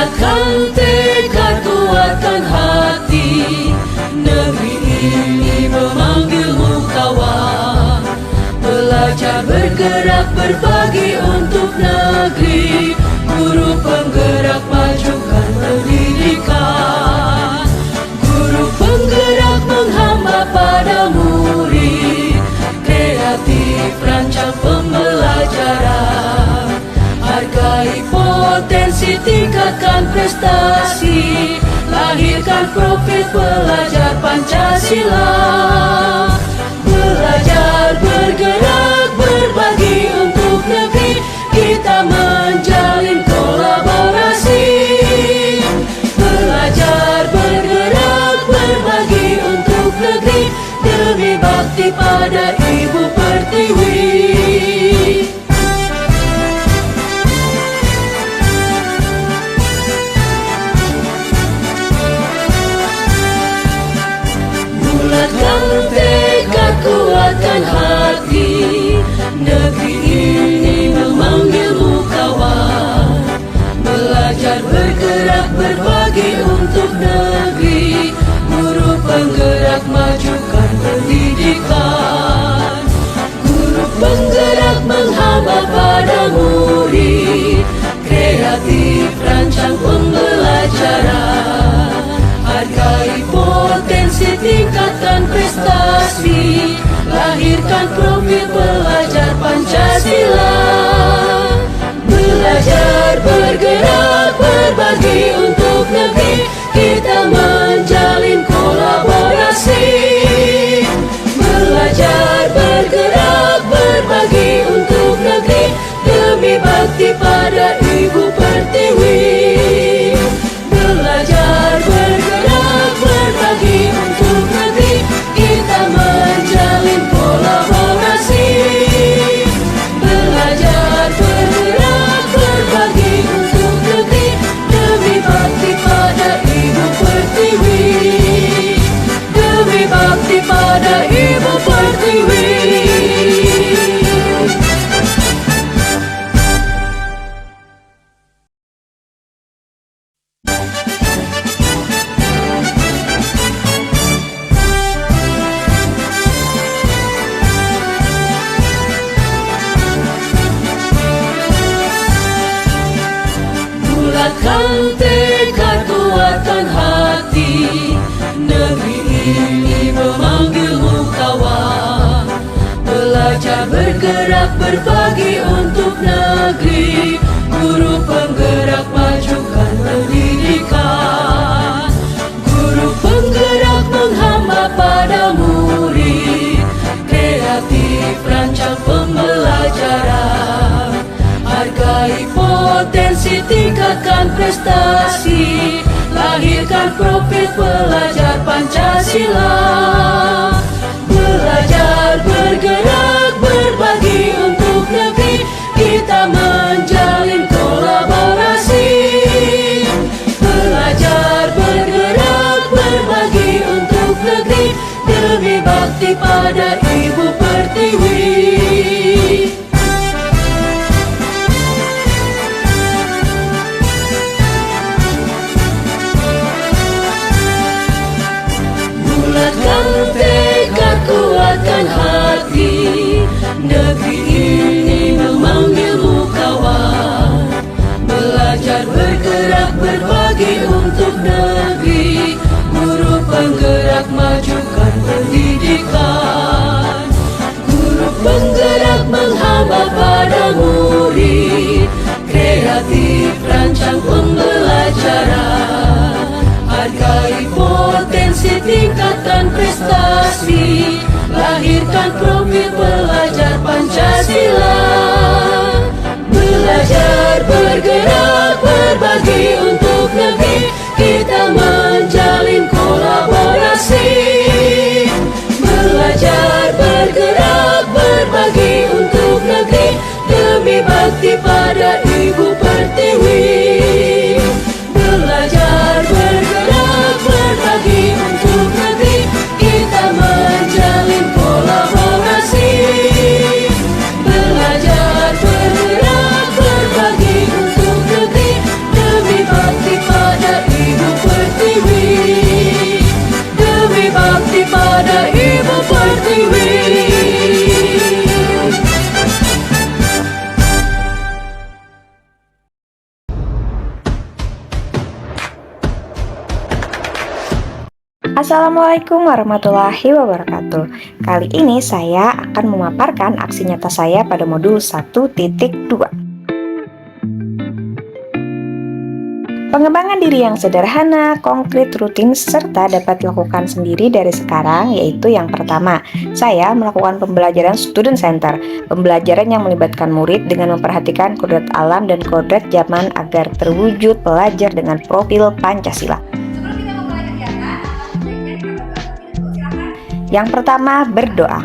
Bulatkan tekad, kuatkan hati, negeri ini memanggilmu kawan. Belajar, bergerak, berbagi untuk negeri, guru penggerak majukan pendidikan. Guru penggerak menghamba pada murid, kreatif rancang pembelajaran. Hargai potensi, tingkatkan prestasi, lahirkan profil pelajar Pancasila. Belajar, bergerak, berbagi untuk negeri, kita menjalin kolaborasi. Belajar, bergerak, berbagi untuk negeri, demi bakti pada Ibu Pertiwi. Bulatkan tekad, kuatkan hati, negeri ini memanggilmu kawan. Belajar, bergerak, berbagi untuk negeri, guru penggerak majukan pendidikan. Guru penggerak menghamba pada murid, kreatif rancang pembelajaran. Hargai potensi, tingkatkan prestasi, lahirkan profil pelajar Pancasila. Belajar, bergerak, berbagi untuk negeri, kita menjalin kolaborasi. Belajar, bergerak, berbagi untuk negeri, demi bakti pada Ibu Pertiwi. Belajar, bergerak, berbagi untuk negeri, kita menjalin kolaborasi. Belajar, bergerak, berbagi untuk negeri, demi bakti pada Ibu Pertiwi. Demi bakti pada Ibu Pertiwi. Bulatkan tekad, kuatkan hati, negeri ini memanggilmu kawan. Belajar, bergerak, berbagi untuk negeri, guru penggerak majukan pendidikan. Guru penggerak menghamba pada murid, kreatif rancang pembelajaran. Hargai potensi, tingkatkan prestasi, lahirkan profil pelajar Pancasila. Belajar, bergerak, berbagi untuk negeri, kita menjalin kolaborasi. Belajar, bergerak, berbagi untuk negeri, demi bakti pada Ibu Pertiwi. Bulatkan tekad, kuatkan hati, negeri ini memanggilmu kawan. Belajar, bergerak, berbagi untuk negeri, guru penggerak majukan pendidikan. Guru penggerak menghamba pada murid, kreatif rancang pembelajaran. Hargai potensi, tingkatkan prestasi, lahirkan profil pelajar Pancasila. Belajar, bergerak, berbagi untuk negeri, kita menjalin kolaborasi. Belajar, bergerak, berbagi untuk negeri, demi bakti pada Ibu Pertiwi. Belajar, bergerak, berbagi untuk negeri, kita menjalin kolaborasi. Belajar, bergerak, berbagi untuk negeri, Assalamualaikum warahmatullahi wabarakatuh. Kali ini saya akan memaparkan aksi nyata saya pada modul 1.2. Pengembangan diri yang sederhana, konkret, rutin, serta dapat dilakukan sendiri dari sekarang, yaitu yang pertama, saya melakukan pembelajaran student center, pembelajaran yang melibatkan murid dengan memperhatikan kodrat alam dan kodrat zaman agar terwujud pelajar dengan profil Pancasila. Yang pertama, berdoa.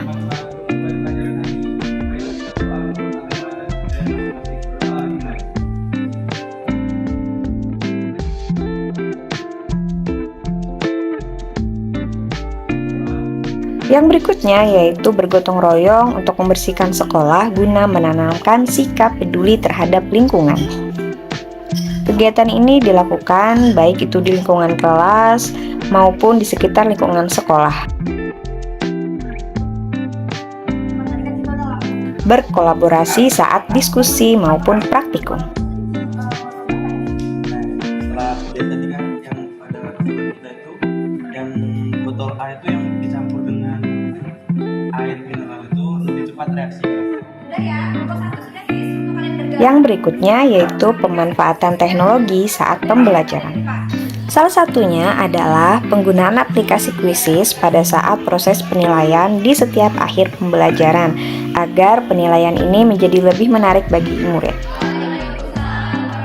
Yang berikutnya yaitu bergotong royong untuk membersihkan sekolah guna menanamkan sikap peduli terhadap lingkungan. Kegiatan ini dilakukan baik itu di lingkungan kelas maupun di sekitar lingkungan sekolah. Berkolaborasi saat diskusi maupun praktikum. Setelah lihat tadi kan yang pada kita itu yang botol air itu yang dicampur dengan air mineral itu lebih cepat reaksi. Yang berikutnya yaitu pemanfaatan teknologi saat pembelajaran. Salah satunya adalah penggunaan aplikasi Quizizz pada saat proses penilaian di setiap akhir pembelajaran agar penilaian ini menjadi lebih menarik bagi murid.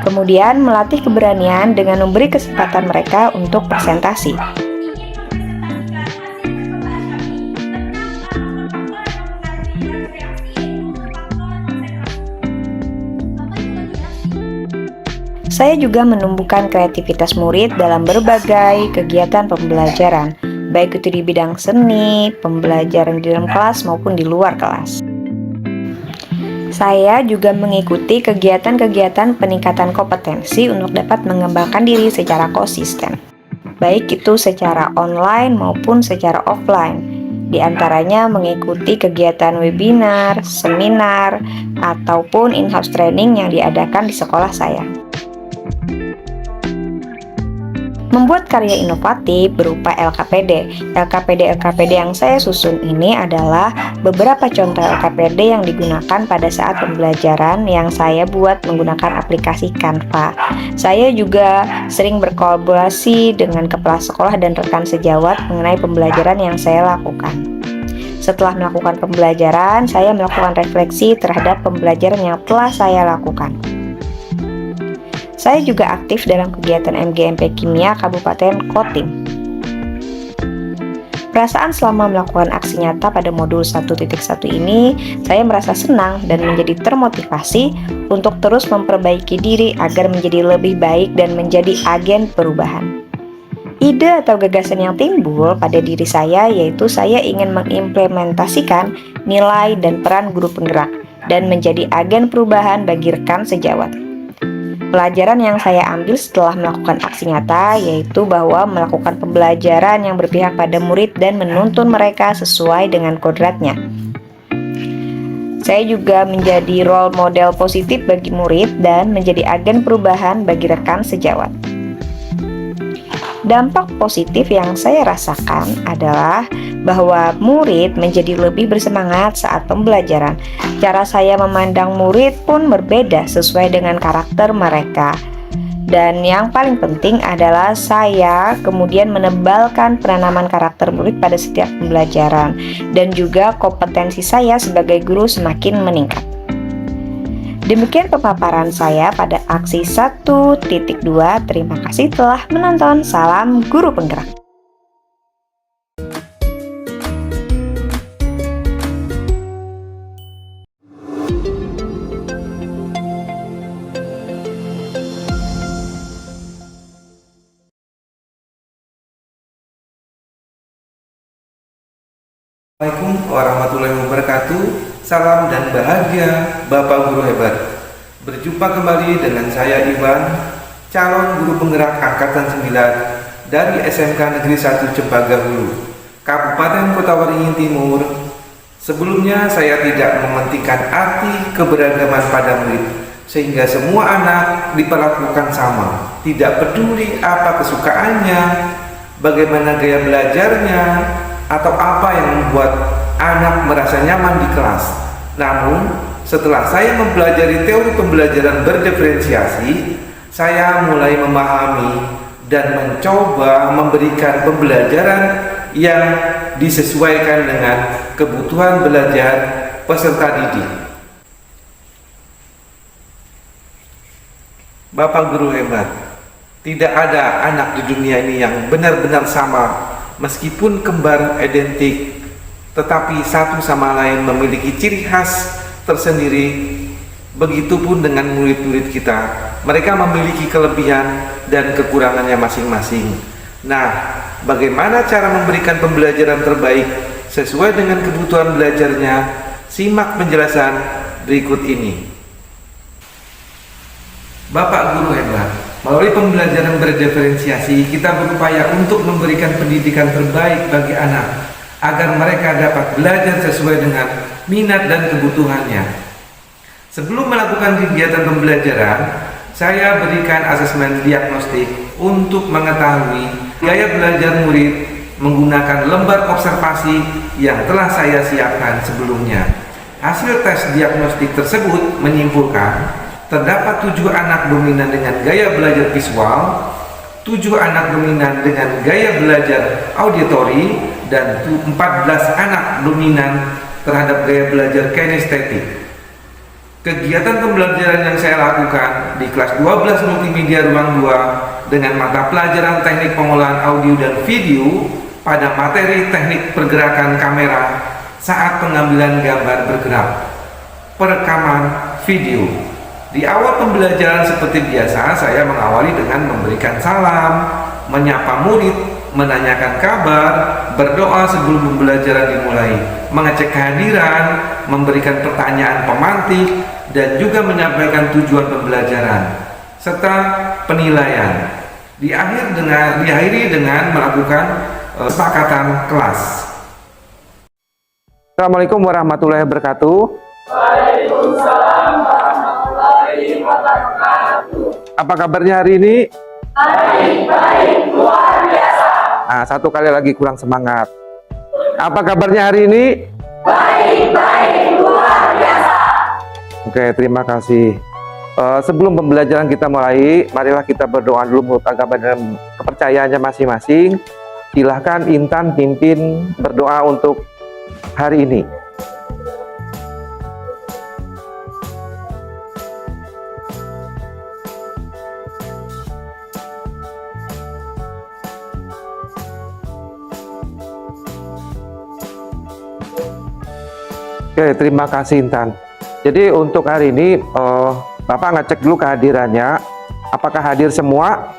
Kemudian melatih keberanian dengan memberi kesempatan mereka untuk presentasi. Saya juga menumbuhkan kreativitas murid dalam berbagai kegiatan pembelajaran, baik itu di bidang seni, pembelajaran di dalam kelas maupun di luar kelas. Saya juga mengikuti kegiatan-kegiatan peningkatan kompetensi untuk dapat mengembangkan diri secara konsisten, baik itu secara online maupun secara offline. Di antaranya mengikuti kegiatan webinar, seminar, ataupun in-house training yang diadakan di sekolah saya. Membuat karya inovatif berupa LKPD. LKPD yang saya susun ini adalah beberapa contoh LKPD yang digunakan pada saat pembelajaran yang saya buat menggunakan aplikasi Canva. Saya juga sering berkolaborasi dengan kepala sekolah dan rekan sejawat mengenai pembelajaran yang saya lakukan. Setelah melakukan pembelajaran, saya melakukan refleksi terhadap pembelajaran yang telah saya lakukan. Saya juga aktif dalam kegiatan MGMP Kimia Kabupaten Kotim. Perasaan selama melakukan aksi nyata pada modul 1.1 ini, saya merasa senang dan menjadi termotivasi untuk terus memperbaiki diri agar menjadi lebih baik dan menjadi agen perubahan. Ide atau gagasan yang timbul pada diri saya yaitu saya ingin mengimplementasikan nilai dan peran guru penggerak dan menjadi agen perubahan bagi rekan sejawat. Pelajaran yang saya ambil setelah melakukan aksi nyata yaitu bahwa melakukan pembelajaran yang berpihak pada murid dan menuntun mereka sesuai dengan kodratnya. Saya juga menjadi role model positif bagi murid dan menjadi agen perubahan bagi rekan sejawat. Dampak positif yang saya rasakan adalah bahwa murid menjadi lebih bersemangat saat pembelajaran. Cara saya memandang murid pun berbeda sesuai dengan karakter mereka. Dan yang paling penting adalah saya kemudian menebalkan penanaman karakter murid pada setiap pembelajaran. Dan juga kompetensi saya sebagai guru semakin meningkat. Demikian pemaparan saya pada aksi 1.2. Terima kasih telah menonton. Salam Guru Penggerak. Assalamualaikum warahmatullahi wabarakatuh. Salam dan bahagia Bapak Guru hebat. Berjumpa kembali dengan saya Iwan, calon guru penggerak angkatan 9 dari SMK Negeri 1 Cempaka Hulu, Kabupaten Kota Waringin Timur. Sebelumnya saya tidak mementingkan arti keberagaman pada murid, sehingga semua anak diperlakukan sama, tidak peduli apa kesukaannya, bagaimana gaya belajarnya, atau apa yang membuat anak merasa nyaman di kelas. Namun, setelah saya mempelajari teori pembelajaran berdiferensiasi, saya mulai memahami dan mencoba memberikan pembelajaran yang disesuaikan dengan kebutuhan belajar peserta didik. Bapak guru hebat, tidak ada anak di dunia ini yang benar-benar sama, meskipun kembar identik, tetapi satu sama lain memiliki ciri khas tersendiri. Begitupun dengan murid-murid kita, mereka memiliki kelebihan dan kekurangannya masing-masing. Nah, bagaimana cara memberikan pembelajaran terbaik sesuai dengan kebutuhan belajarnya? Simak penjelasan berikut ini. Bapak guru hebat, melalui pembelajaran berdiferensiasi, kita berupaya untuk memberikan pendidikan terbaik bagi anak agar mereka dapat belajar sesuai dengan minat dan kebutuhannya. Sebelum melakukan kegiatan pembelajaran, saya berikan asesmen diagnostik untuk mengetahui gaya belajar murid menggunakan lembar observasi yang telah saya siapkan sebelumnya. Hasil tes diagnostik tersebut menyimpulkan terdapat 7 anak dominan dengan gaya belajar visual, 7 anak dominan dengan gaya belajar auditori, dan 14 anak dominan terhadap gaya belajar kinestetik. Kegiatan pembelajaran yang saya lakukan di kelas 12 multimedia ruang 2 dengan mata pelajaran teknik pengolahan audio dan video pada materi teknik pergerakan kamera saat pengambilan gambar bergerak, perekaman video. Di awal pembelajaran seperti biasa, saya mengawali dengan memberikan salam, menyapa murid, menanyakan kabar, berdoa sebelum pembelajaran dimulai, mengecek kehadiran, memberikan pertanyaan pemantik, dan juga menyampaikan tujuan pembelajaran serta penilaian. Diakhiri dengan melakukan kesepakatan kelas. Assalamualaikum warahmatullahi wabarakatuh. Waalaikumsalam warahmatullahi wabarakatuh. Apa kabarnya hari ini? Baik, luar biasa. Nah, satu kali lagi kurang semangat. Apa kabarnya hari ini? Baik, luar biasa. Oke, terima kasih. Sebelum pembelajaran kita mulai, marilah kita berdoa dulu menurut agama dan kepercayaannya masing-masing. Silahkan Intan pimpin berdoa untuk hari ini. Oke, terima kasih Intan. Jadi untuk hari ini Bapak ngecek dulu kehadirannya. Apakah hadir semua?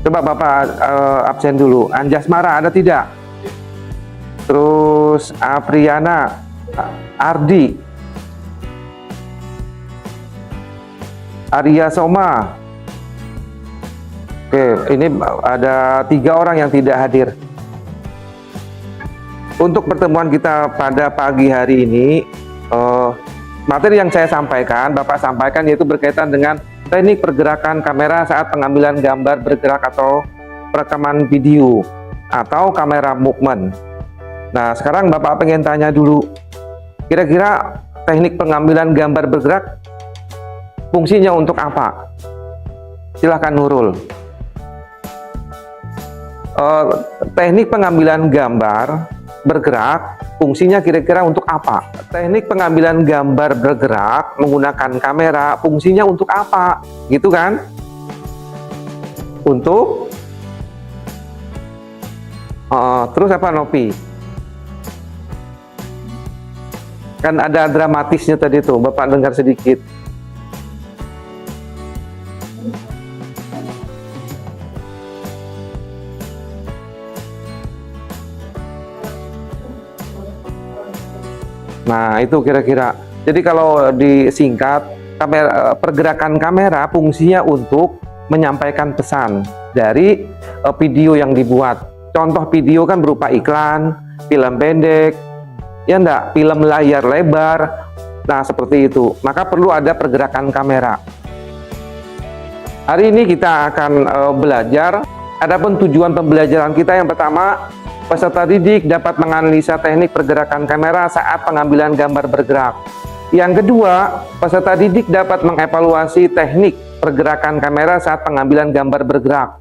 Coba Bapak absen dulu. Anjasmara ada tidak? Terus Apriana, Ardi, Arya Soma. Oke, ini ada 3 orang yang tidak hadir. Untuk pertemuan kita pada pagi hari ini, materi yang saya sampaikan, Bapak sampaikan, yaitu berkaitan dengan teknik pergerakan kamera saat pengambilan gambar bergerak atau perekaman video atau kamera movement. Nah, sekarang Bapak pengen tanya dulu, kira-kira teknik pengambilan gambar bergerak fungsinya untuk apa? Silahkan Nurul. Teknik pengambilan gambar bergerak fungsinya kira-kira untuk apa? Teknik pengambilan gambar bergerak menggunakan kamera fungsinya untuk apa? Gitu kan? Untuk terus apa Nopi? Kan ada dramatisnya tadi tuh, Bapak dengar sedikit. Nah, itu kira-kira. Jadi kalau disingkat, pergerakan kamera fungsinya untuk menyampaikan pesan dari video yang dibuat. Contoh video kan berupa iklan, film pendek, ya enggak, film layar lebar. Nah, seperti itu. Maka perlu ada pergerakan kamera. Hari ini kita akan belajar. Adapun tujuan pembelajaran kita yang pertama, peserta didik dapat menganalisa teknik pergerakan kamera saat pengambilan gambar bergerak. Yang kedua, peserta didik dapat mengevaluasi teknik pergerakan kamera saat pengambilan gambar bergerak.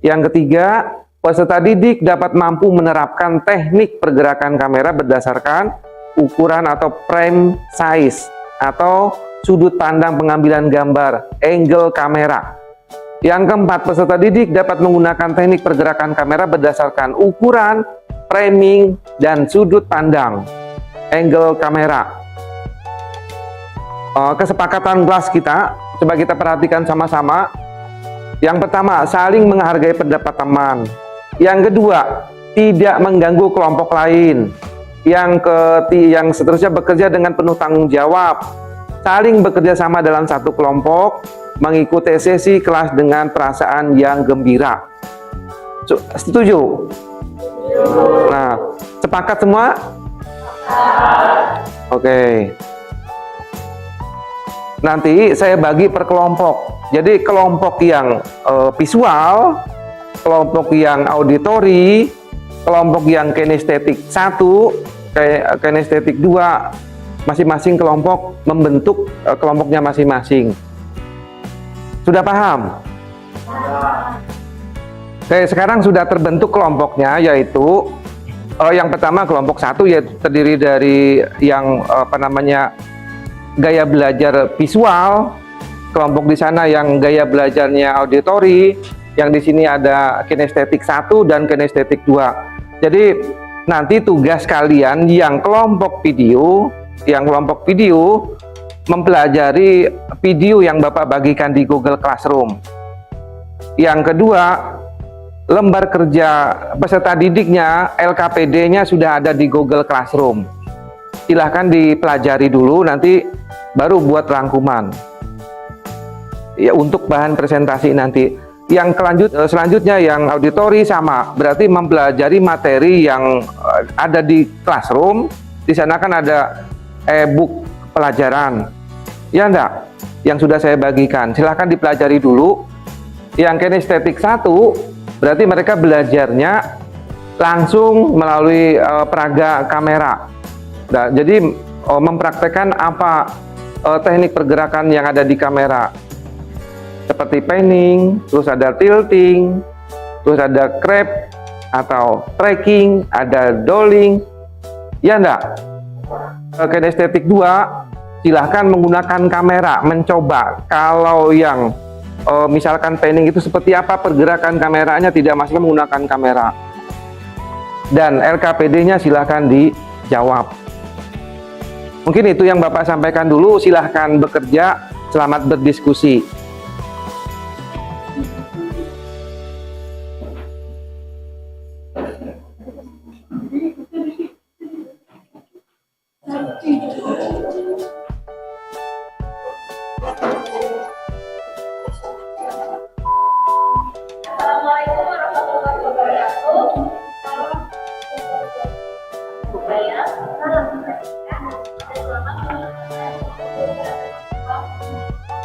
Yang ketiga, peserta didik dapat mampu menerapkan teknik pergerakan kamera berdasarkan ukuran atau frame size atau sudut pandang pengambilan gambar, angle kamera. Yang keempat, peserta didik dapat menggunakan teknik pergerakan kamera berdasarkan ukuran, framing, dan sudut pandang, angle kamera. Kesepakatan kelas kita, coba kita perhatikan sama-sama. Yang pertama, saling menghargai pendapat teman. Yang kedua, tidak mengganggu kelompok lain. Yang seterusnya, bekerja dengan penuh tanggung jawab. Saling bekerja sama dalam satu kelompok, mengikuti sesi kelas dengan perasaan yang gembira. Setuju? Nah, sepakat semua? Oke. Nanti saya bagi per kelompok. Jadi kelompok yang visual, kelompok yang auditori, kelompok yang kinestetik 1, kinestetik 2, masing-masing kelompok membentuk kelompoknya masing-masing. Sudah paham? Oke, sekarang sudah terbentuk kelompoknya, yaitu yang pertama kelompok 1 yaitu terdiri dari yang gaya belajar visual, kelompok di sana yang gaya belajarnya auditori, yang di sini ada kinestetik 1 dan kinestetik 2. Jadi nanti tugas kalian yang kelompok video mempelajari video yang Bapak bagikan di Google Classroom. Yang kedua, lembar kerja peserta didiknya, LKPD-nya sudah ada di Google Classroom. Silahkan dipelajari dulu, nanti baru buat rangkuman. Ya, untuk bahan presentasi nanti. Yang selanjutnya yang auditori sama, berarti mempelajari materi yang ada di Classroom. Di sana kan ada e-book pelajaran. Ya enggak? Yang sudah saya bagikan. Silahkan dipelajari dulu. Yang kinestetik 1, berarti mereka belajarnya langsung melalui peraga kamera. Nah, jadi mempraktekkan apa teknik pergerakan yang ada di kamera. Seperti panning, terus ada tilting, terus ada crab atau tracking, ada dolling. Ya enggak? Kinestetik 2, silahkan menggunakan kamera, mencoba. Kalau yang misalkan panning itu seperti apa pergerakan kameranya, tidak masalah menggunakan kamera. Dan LKPD-nya silahkan dijawab. Mungkin itu yang Bapak sampaikan dulu, silahkan bekerja, selamat berdiskusi. Assalamualaikum warahmatullahi wabarakatuh.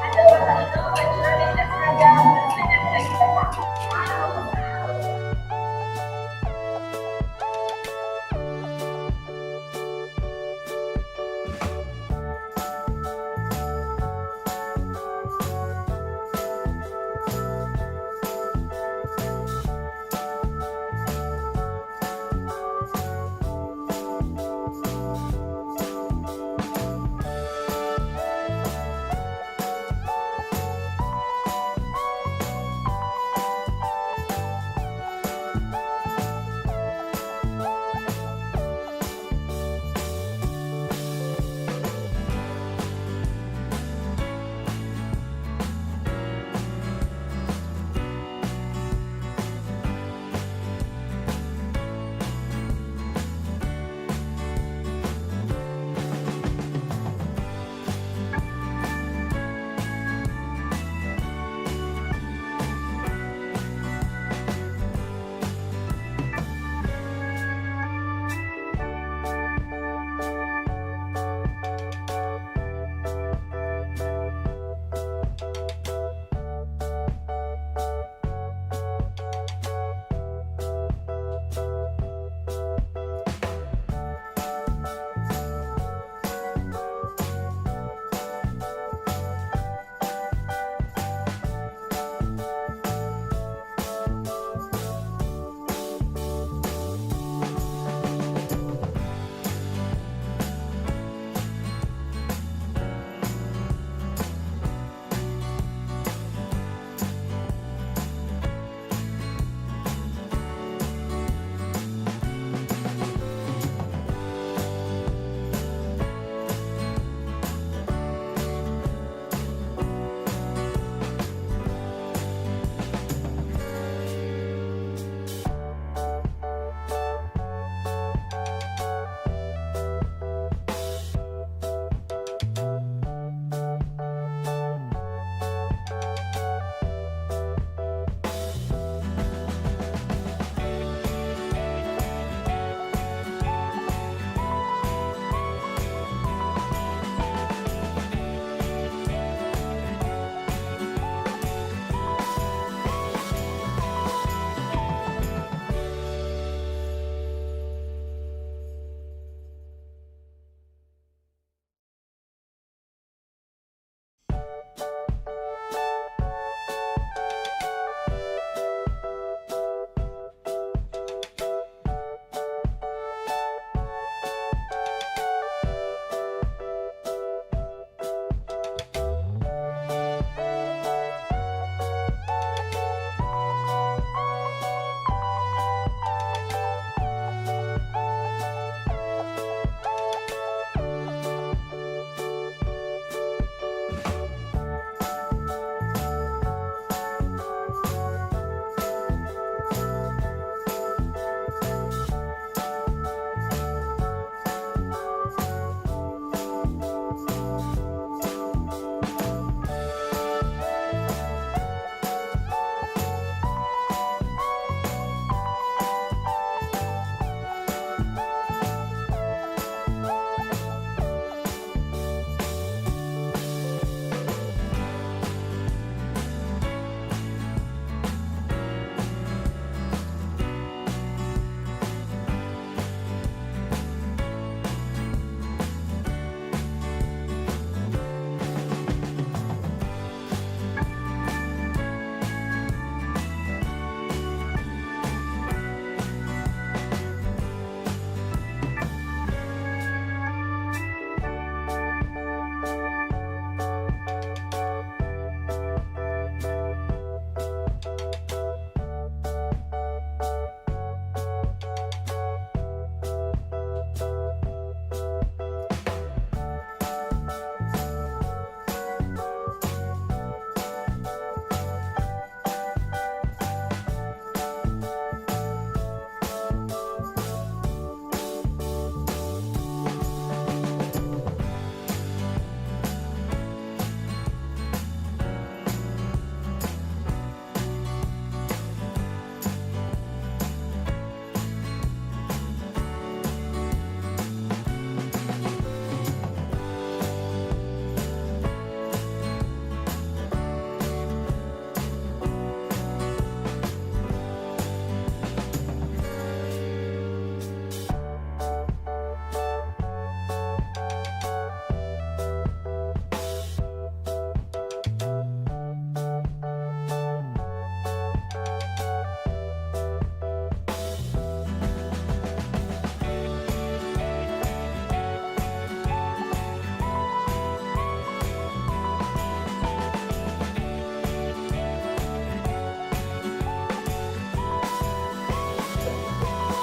Ada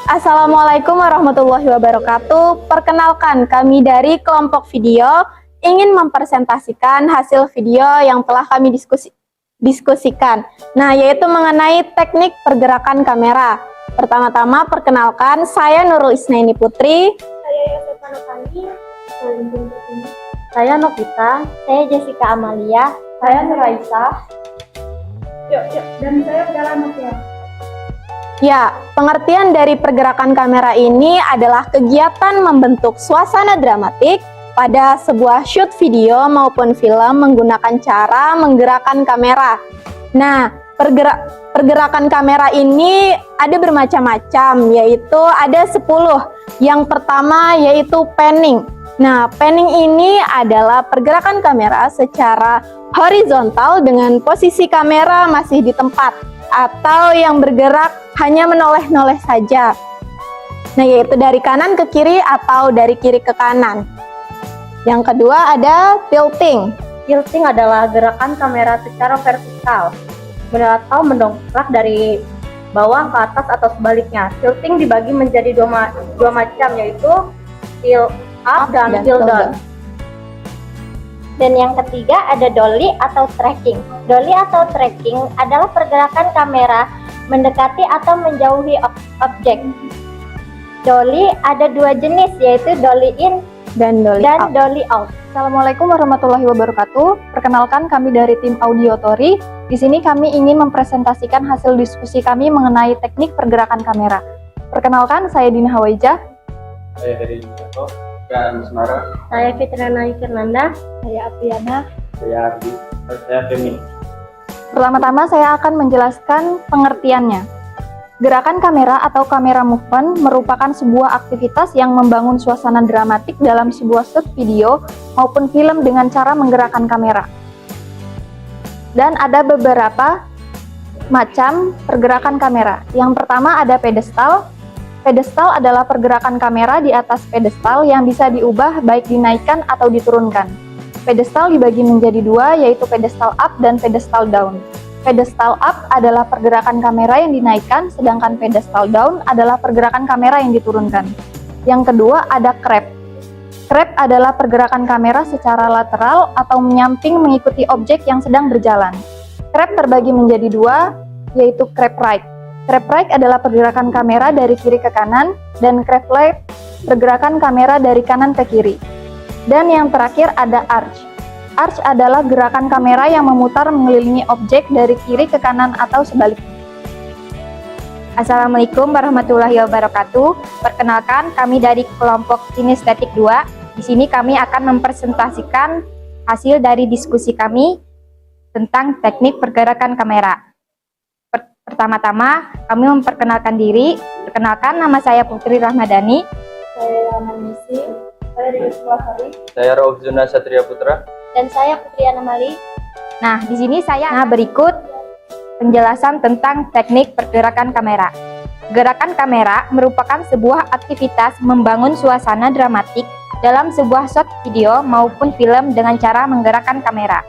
Assalamualaikum warahmatullahi wabarakatuh. Perkenalkan, kami dari kelompok video ingin mempresentasikan hasil video yang telah kami diskusikan. Nah, yaitu mengenai teknik pergerakan kamera. Pertama-tama, perkenalkan, saya Nurul Isnaini Putri. Saya Yosef Anopani. Saya Novita. Saya Jessica Amalia. Saya Nuraisa. Dan saya Bella Novia. Ya, pengertian dari pergerakan kamera ini adalah kegiatan membentuk suasana dramatik pada sebuah shoot video maupun film menggunakan cara menggerakkan kamera. Nah, pergerakan kamera ini ada bermacam-macam, yaitu ada 10. Yang pertama yaitu panning. Nah, panning ini adalah pergerakan kamera secara horizontal dengan posisi kamera masih di tempat atau yang bergerak hanya menoleh-noleh saja. Nah, yaitu dari kanan ke kiri atau dari kiri ke kanan. Yang kedua ada tilting. Tilting adalah gerakan kamera secara vertikal atau mendongkrak dari bawah ke atas atau sebaliknya. Tilting dibagi menjadi dua macam, yaitu tilt up dan tilt down. Dan yang ketiga ada dolly atau tracking. Dolly atau tracking adalah pergerakan kamera mendekati atau menjauhi objek. Dolly ada 2 jenis, yaitu dolly in Dan dolly out. Assalamualaikum warahmatullahi wabarakatuh. Perkenalkan, kami dari tim Audiotori. Di sini kami ingin mempresentasikan hasil diskusi kami mengenai teknik pergerakan kamera. Perkenalkan, saya Dina Hawaijah. Saya dari Jakarta dan Semarang. Saya Fitriana Fernanda. Saya Apriana. Saya Ardi. Saya Femi. Pertama-tama saya akan menjelaskan pengertiannya. Gerakan kamera atau kamera movement merupakan sebuah aktivitas yang membangun suasana dramatik dalam sebuah shoot video maupun film dengan cara menggerakkan kamera. Dan ada beberapa macam pergerakan kamera. Yang pertama ada pedestal. Pedestal adalah pergerakan kamera di atas pedestal yang bisa diubah baik dinaikkan atau diturunkan. Pedestal dibagi menjadi 2, yaitu pedestal up dan pedestal down. Pedestal up adalah pergerakan kamera yang dinaikkan, sedangkan pedestal down adalah pergerakan kamera yang diturunkan. Yang kedua ada crab. Crab adalah pergerakan kamera secara lateral atau menyamping mengikuti objek yang sedang berjalan. Crab terbagi menjadi 2, yaitu crab right. Crab right adalah pergerakan kamera dari kiri ke kanan, dan crab left pergerakan kamera dari kanan ke kiri. Dan yang terakhir ada arch. Arch adalah gerakan kamera yang memutar mengelilingi objek dari kiri ke kanan atau sebaliknya. Assalamualaikum warahmatullahi wabarakatuh. Perkenalkan, kami dari kelompok Kinestetik 2. Di sini kami akan mempresentasikan hasil dari diskusi kami tentang teknik pergerakan kamera. Pertama-tama, kami memperkenalkan diri. Perkenalkan, nama saya Putri Rahmadani. Saya Manisi. Saya dari sekolah Hari. Saya Rauf Zuna Satria Putra. Dan saya Putri Anamali. Nah, di sini saya berikut penjelasan tentang teknik pergerakan kamera. Gerakan kamera merupakan sebuah aktivitas membangun suasana dramatik dalam sebuah shot video maupun film dengan cara menggerakkan kamera.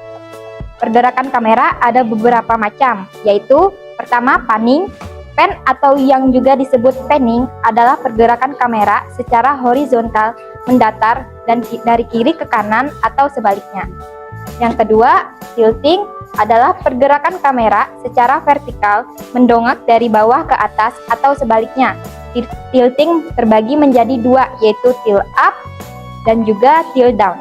Pergerakan kamera ada beberapa macam, yaitu pertama panning. Pan atau yang juga disebut panning adalah pergerakan kamera secara horizontal mendatar dan dari kiri ke kanan atau sebaliknya. Yang kedua, tilting adalah pergerakan kamera secara vertikal mendongak dari bawah ke atas atau sebaliknya. Tilting terbagi menjadi 2, yaitu tilt up dan juga tilt down.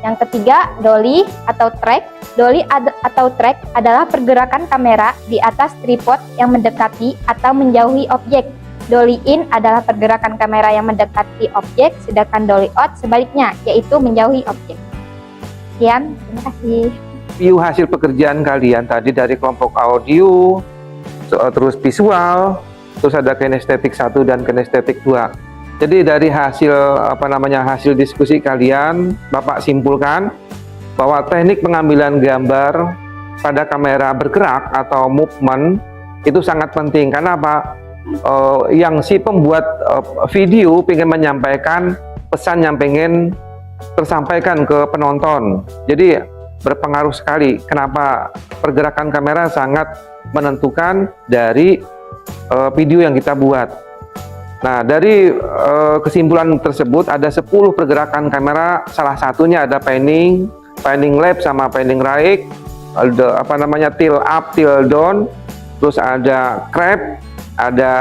Yang ketiga, dolly atau track. Dolly atau track adalah pergerakan kamera di atas tripod yang mendekati atau menjauhi objek. Dolly in adalah pergerakan kamera yang mendekati objek, sedangkan dolly out sebaliknya, yaitu menjauhi objek. Sekian, terima kasih. View hasil pekerjaan kalian tadi dari kelompok audio, terus visual, terus ada kinestetik 1 dan kinestetik 2. Jadi dari hasil hasil diskusi kalian, Bapak simpulkan bahwa teknik pengambilan gambar pada kamera bergerak atau movement itu sangat penting. Karena apa? Yang si pembuat video ingin menyampaikan pesan yang pengen tersampaikan ke penonton. Jadi berpengaruh sekali. Kenapa pergerakan kamera sangat menentukan dari video yang kita buat. Nah, dari kesimpulan tersebut ada 10 pergerakan kamera, salah satunya ada panning left sama panning right, ada tilt up, tilt down, terus ada crab, ada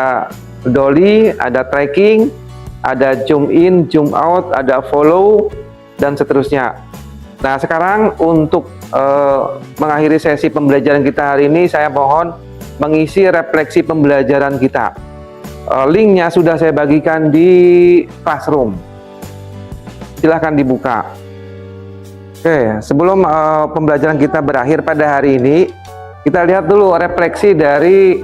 dolly, ada tracking, ada zoom in, zoom out, ada follow, dan seterusnya. Nah, sekarang untuk mengakhiri sesi pembelajaran kita hari ini, saya mohon mengisi refleksi pembelajaran kita. Linknya sudah saya bagikan di Classroom. Silahkan dibuka. Oke, sebelum pembelajaran kita berakhir pada hari ini, kita lihat dulu refleksi dari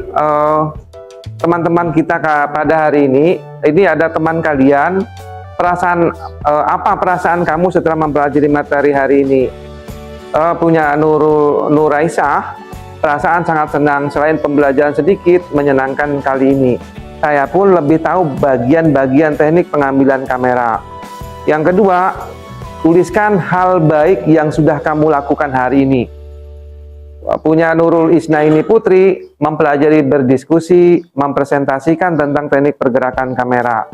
teman-teman kita pada hari ini. Ini ada teman kalian, apa perasaan kamu setelah mempelajari materi hari ini? Punya Nuraisah, perasaan sangat senang, selain pembelajaran sedikit menyenangkan kali ini. Saya pun lebih tahu bagian-bagian teknik pengambilan kamera. Yang kedua, tuliskan hal baik yang sudah kamu lakukan hari ini. Punya Nurul Isnaini Putri, mempelajari berdiskusi, mempresentasikan tentang teknik pergerakan kamera.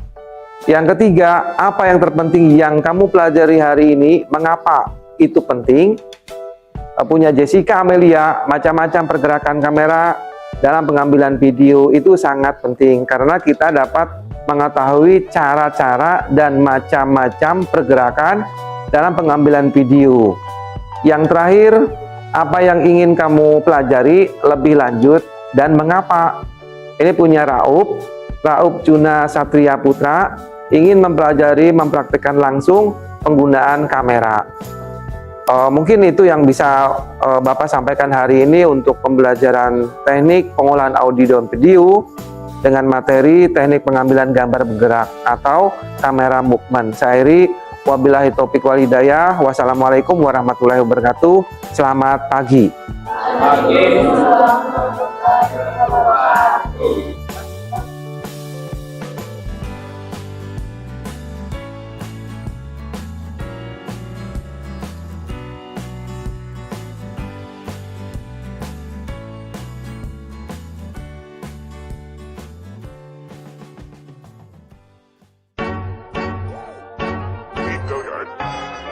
Yang ketiga, apa yang terpenting yang kamu pelajari hari ini, mengapa itu penting? Punya Jessica Amelia, macam-macam pergerakan kamera dalam pengambilan video itu sangat penting karena kita dapat mengetahui cara-cara dan macam-macam pergerakan dalam pengambilan video. Yang terakhir, apa yang ingin kamu pelajari lebih lanjut dan mengapa? Ini punya Raup Juna Satria Putra, ingin mempraktikkan langsung penggunaan kamera. Mungkin itu yang bisa Bapak sampaikan hari ini untuk pembelajaran teknik pengolahan audio dan video dengan materi teknik pengambilan gambar bergerak atau kamera movement. Saya akhiri, wabillahi taufiq wal hidayah. Wassalamualaikum warahmatullahi wabarakatuh. Selamat pagi.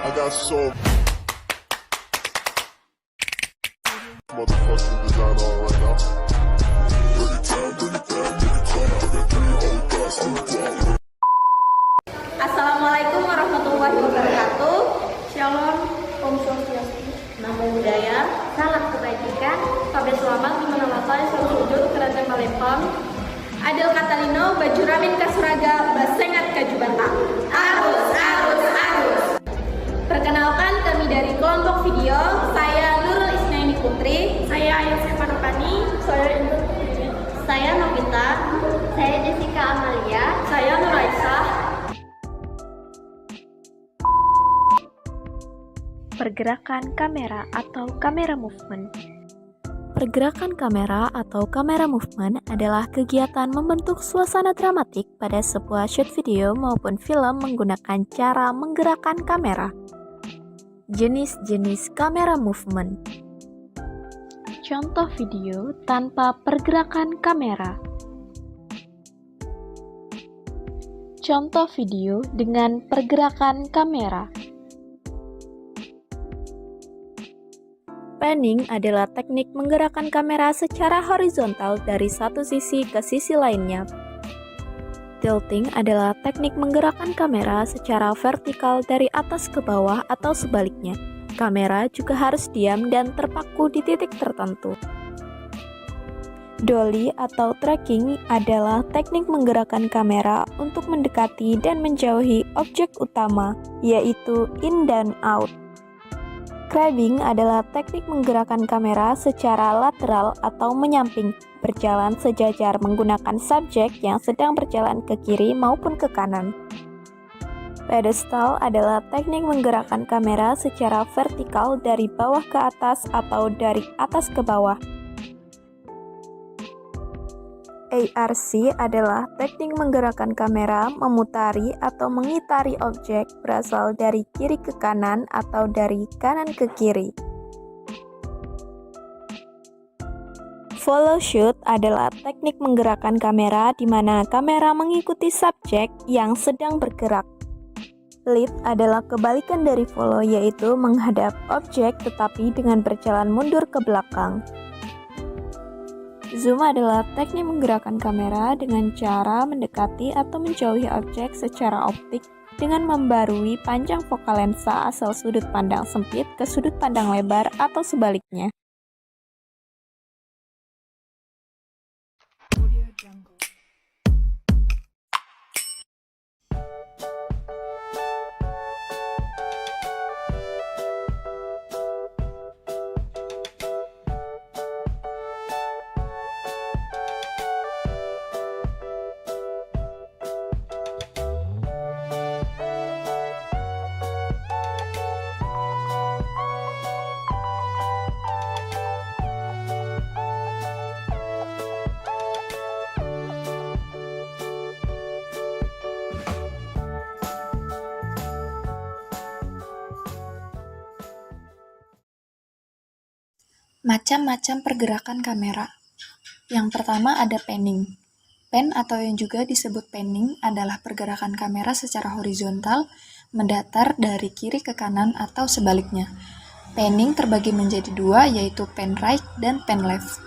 I got so motherfucking design on right now. Assalamualaikum warahmatullahi wabarakatuh. Shalom, Om Swastiastu, Namo Buddhaya, salam kebajikan, kabeh selamat dimanapun sujud kerajaan Palembang. Adel Katalino, baju ramin kasuraga, basengat kajubanta. Arus, arus, arus. Perkenalkan, kami dari kelompok video. Saya Nurul Isnaini Putri. Saya Ayu Sepanopani. Saya Indah Putri. Saya Novita. Saya Jessica Amalia. Saya Nuraisah. Pergerakan kamera atau kamera movement. Pergerakan kamera atau kamera movement adalah kegiatan membentuk suasana dramatik pada sebuah shoot video maupun film menggunakan cara menggerakkan kamera. Jenis-jenis kamera movement. Contoh video tanpa pergerakan kamera. Contoh video dengan pergerakan kamera. Panning adalah teknik menggerakkan kamera secara horizontal dari satu sisi ke sisi lainnya. Tilting adalah teknik menggerakkan kamera secara vertikal dari atas ke bawah atau sebaliknya. Kamera juga harus diam dan terpaku di titik tertentu. Dolly atau tracking adalah teknik menggerakkan kamera untuk mendekati dan menjauhi objek utama, yaitu in dan out. Crabbing adalah teknik menggerakkan kamera secara lateral atau menyamping, berjalan sejajar menggunakan subjek yang sedang berjalan ke kiri maupun ke kanan. Pedestal adalah teknik menggerakkan kamera secara vertikal dari bawah ke atas atau dari atas ke bawah. ARC adalah teknik menggerakkan kamera memutari atau mengitari objek berasal dari kiri ke kanan atau dari kanan ke kiri. Follow shoot adalah teknik menggerakkan kamera di mana kamera mengikuti subjek yang sedang bergerak. Lead adalah kebalikan dari follow, yaitu menghadap objek tetapi dengan berjalan mundur ke belakang. Zoom adalah teknik menggerakkan kamera dengan cara mendekati atau menjauhi objek secara optik dengan membarui panjang fokal lensa asal sudut pandang sempit ke sudut pandang lebar atau sebaliknya. Macam-macam pergerakan kamera. Yang pertama ada panning. Pan atau yang juga disebut panning adalah pergerakan kamera secara horizontal, mendatar dari kiri ke kanan atau sebaliknya. Panning terbagi menjadi dua, yaitu pan right dan pan left.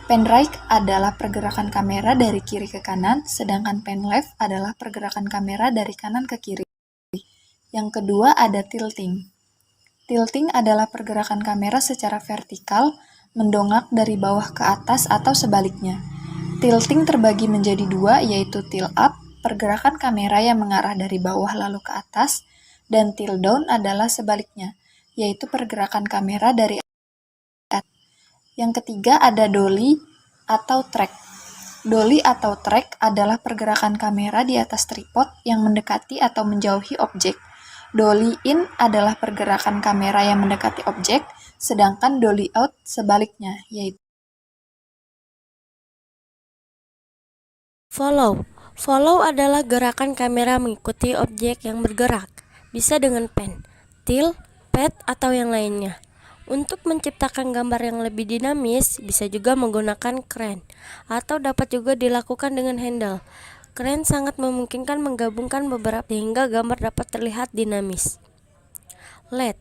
Pan right adalah pergerakan kamera dari kiri ke kanan, sedangkan pan left adalah pergerakan kamera dari kanan ke kiri. Yang kedua ada tilting. Tilting adalah pergerakan kamera secara vertikal, mendongak dari bawah ke atas atau sebaliknya. Tilting terbagi menjadi dua, yaitu tilt up, pergerakan kamera yang mengarah dari bawah lalu ke atas, dan tilt down adalah sebaliknya, yaitu pergerakan kamera dari atas. Yang ketiga ada dolly atau track. Dolly atau track adalah pergerakan kamera di atas tripod yang mendekati atau menjauhi objek. Dolly in adalah pergerakan kamera yang mendekati objek, sedangkan dolly out sebaliknya, yaitu Follow. Follow adalah gerakan kamera mengikuti objek yang bergerak, bisa dengan pen, tilt, pad, atau yang lainnya. Untuk menciptakan gambar yang lebih dinamis, bisa juga menggunakan crane, atau dapat juga dilakukan dengan handle. Crane sangat memungkinkan menggabungkan beberapa sehingga gambar dapat terlihat dinamis. LED.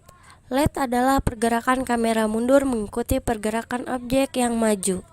LED adalah pergerakan kamera mundur mengikuti pergerakan objek yang maju.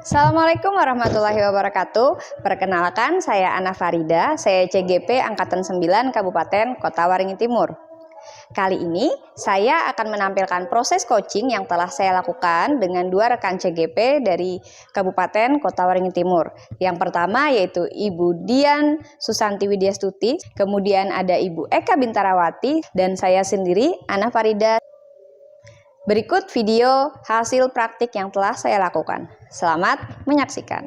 Assalamualaikum warahmatullahi wabarakatuh. Perkenalkan, saya Ana Farida, saya CGP Angkatan 9 Kabupaten Kota Waringin Timur. Kali ini saya akan menampilkan proses coaching yang telah saya lakukan dengan 2 rekan CGP dari Kabupaten Kota Waringin Timur. Yang pertama yaitu Ibu Dian Susanti Widyastuti, kemudian ada Ibu Eka Bintarawati, dan saya sendiri Ana Farida. Berikut video hasil praktik yang telah saya lakukan. Selamat menyaksikan.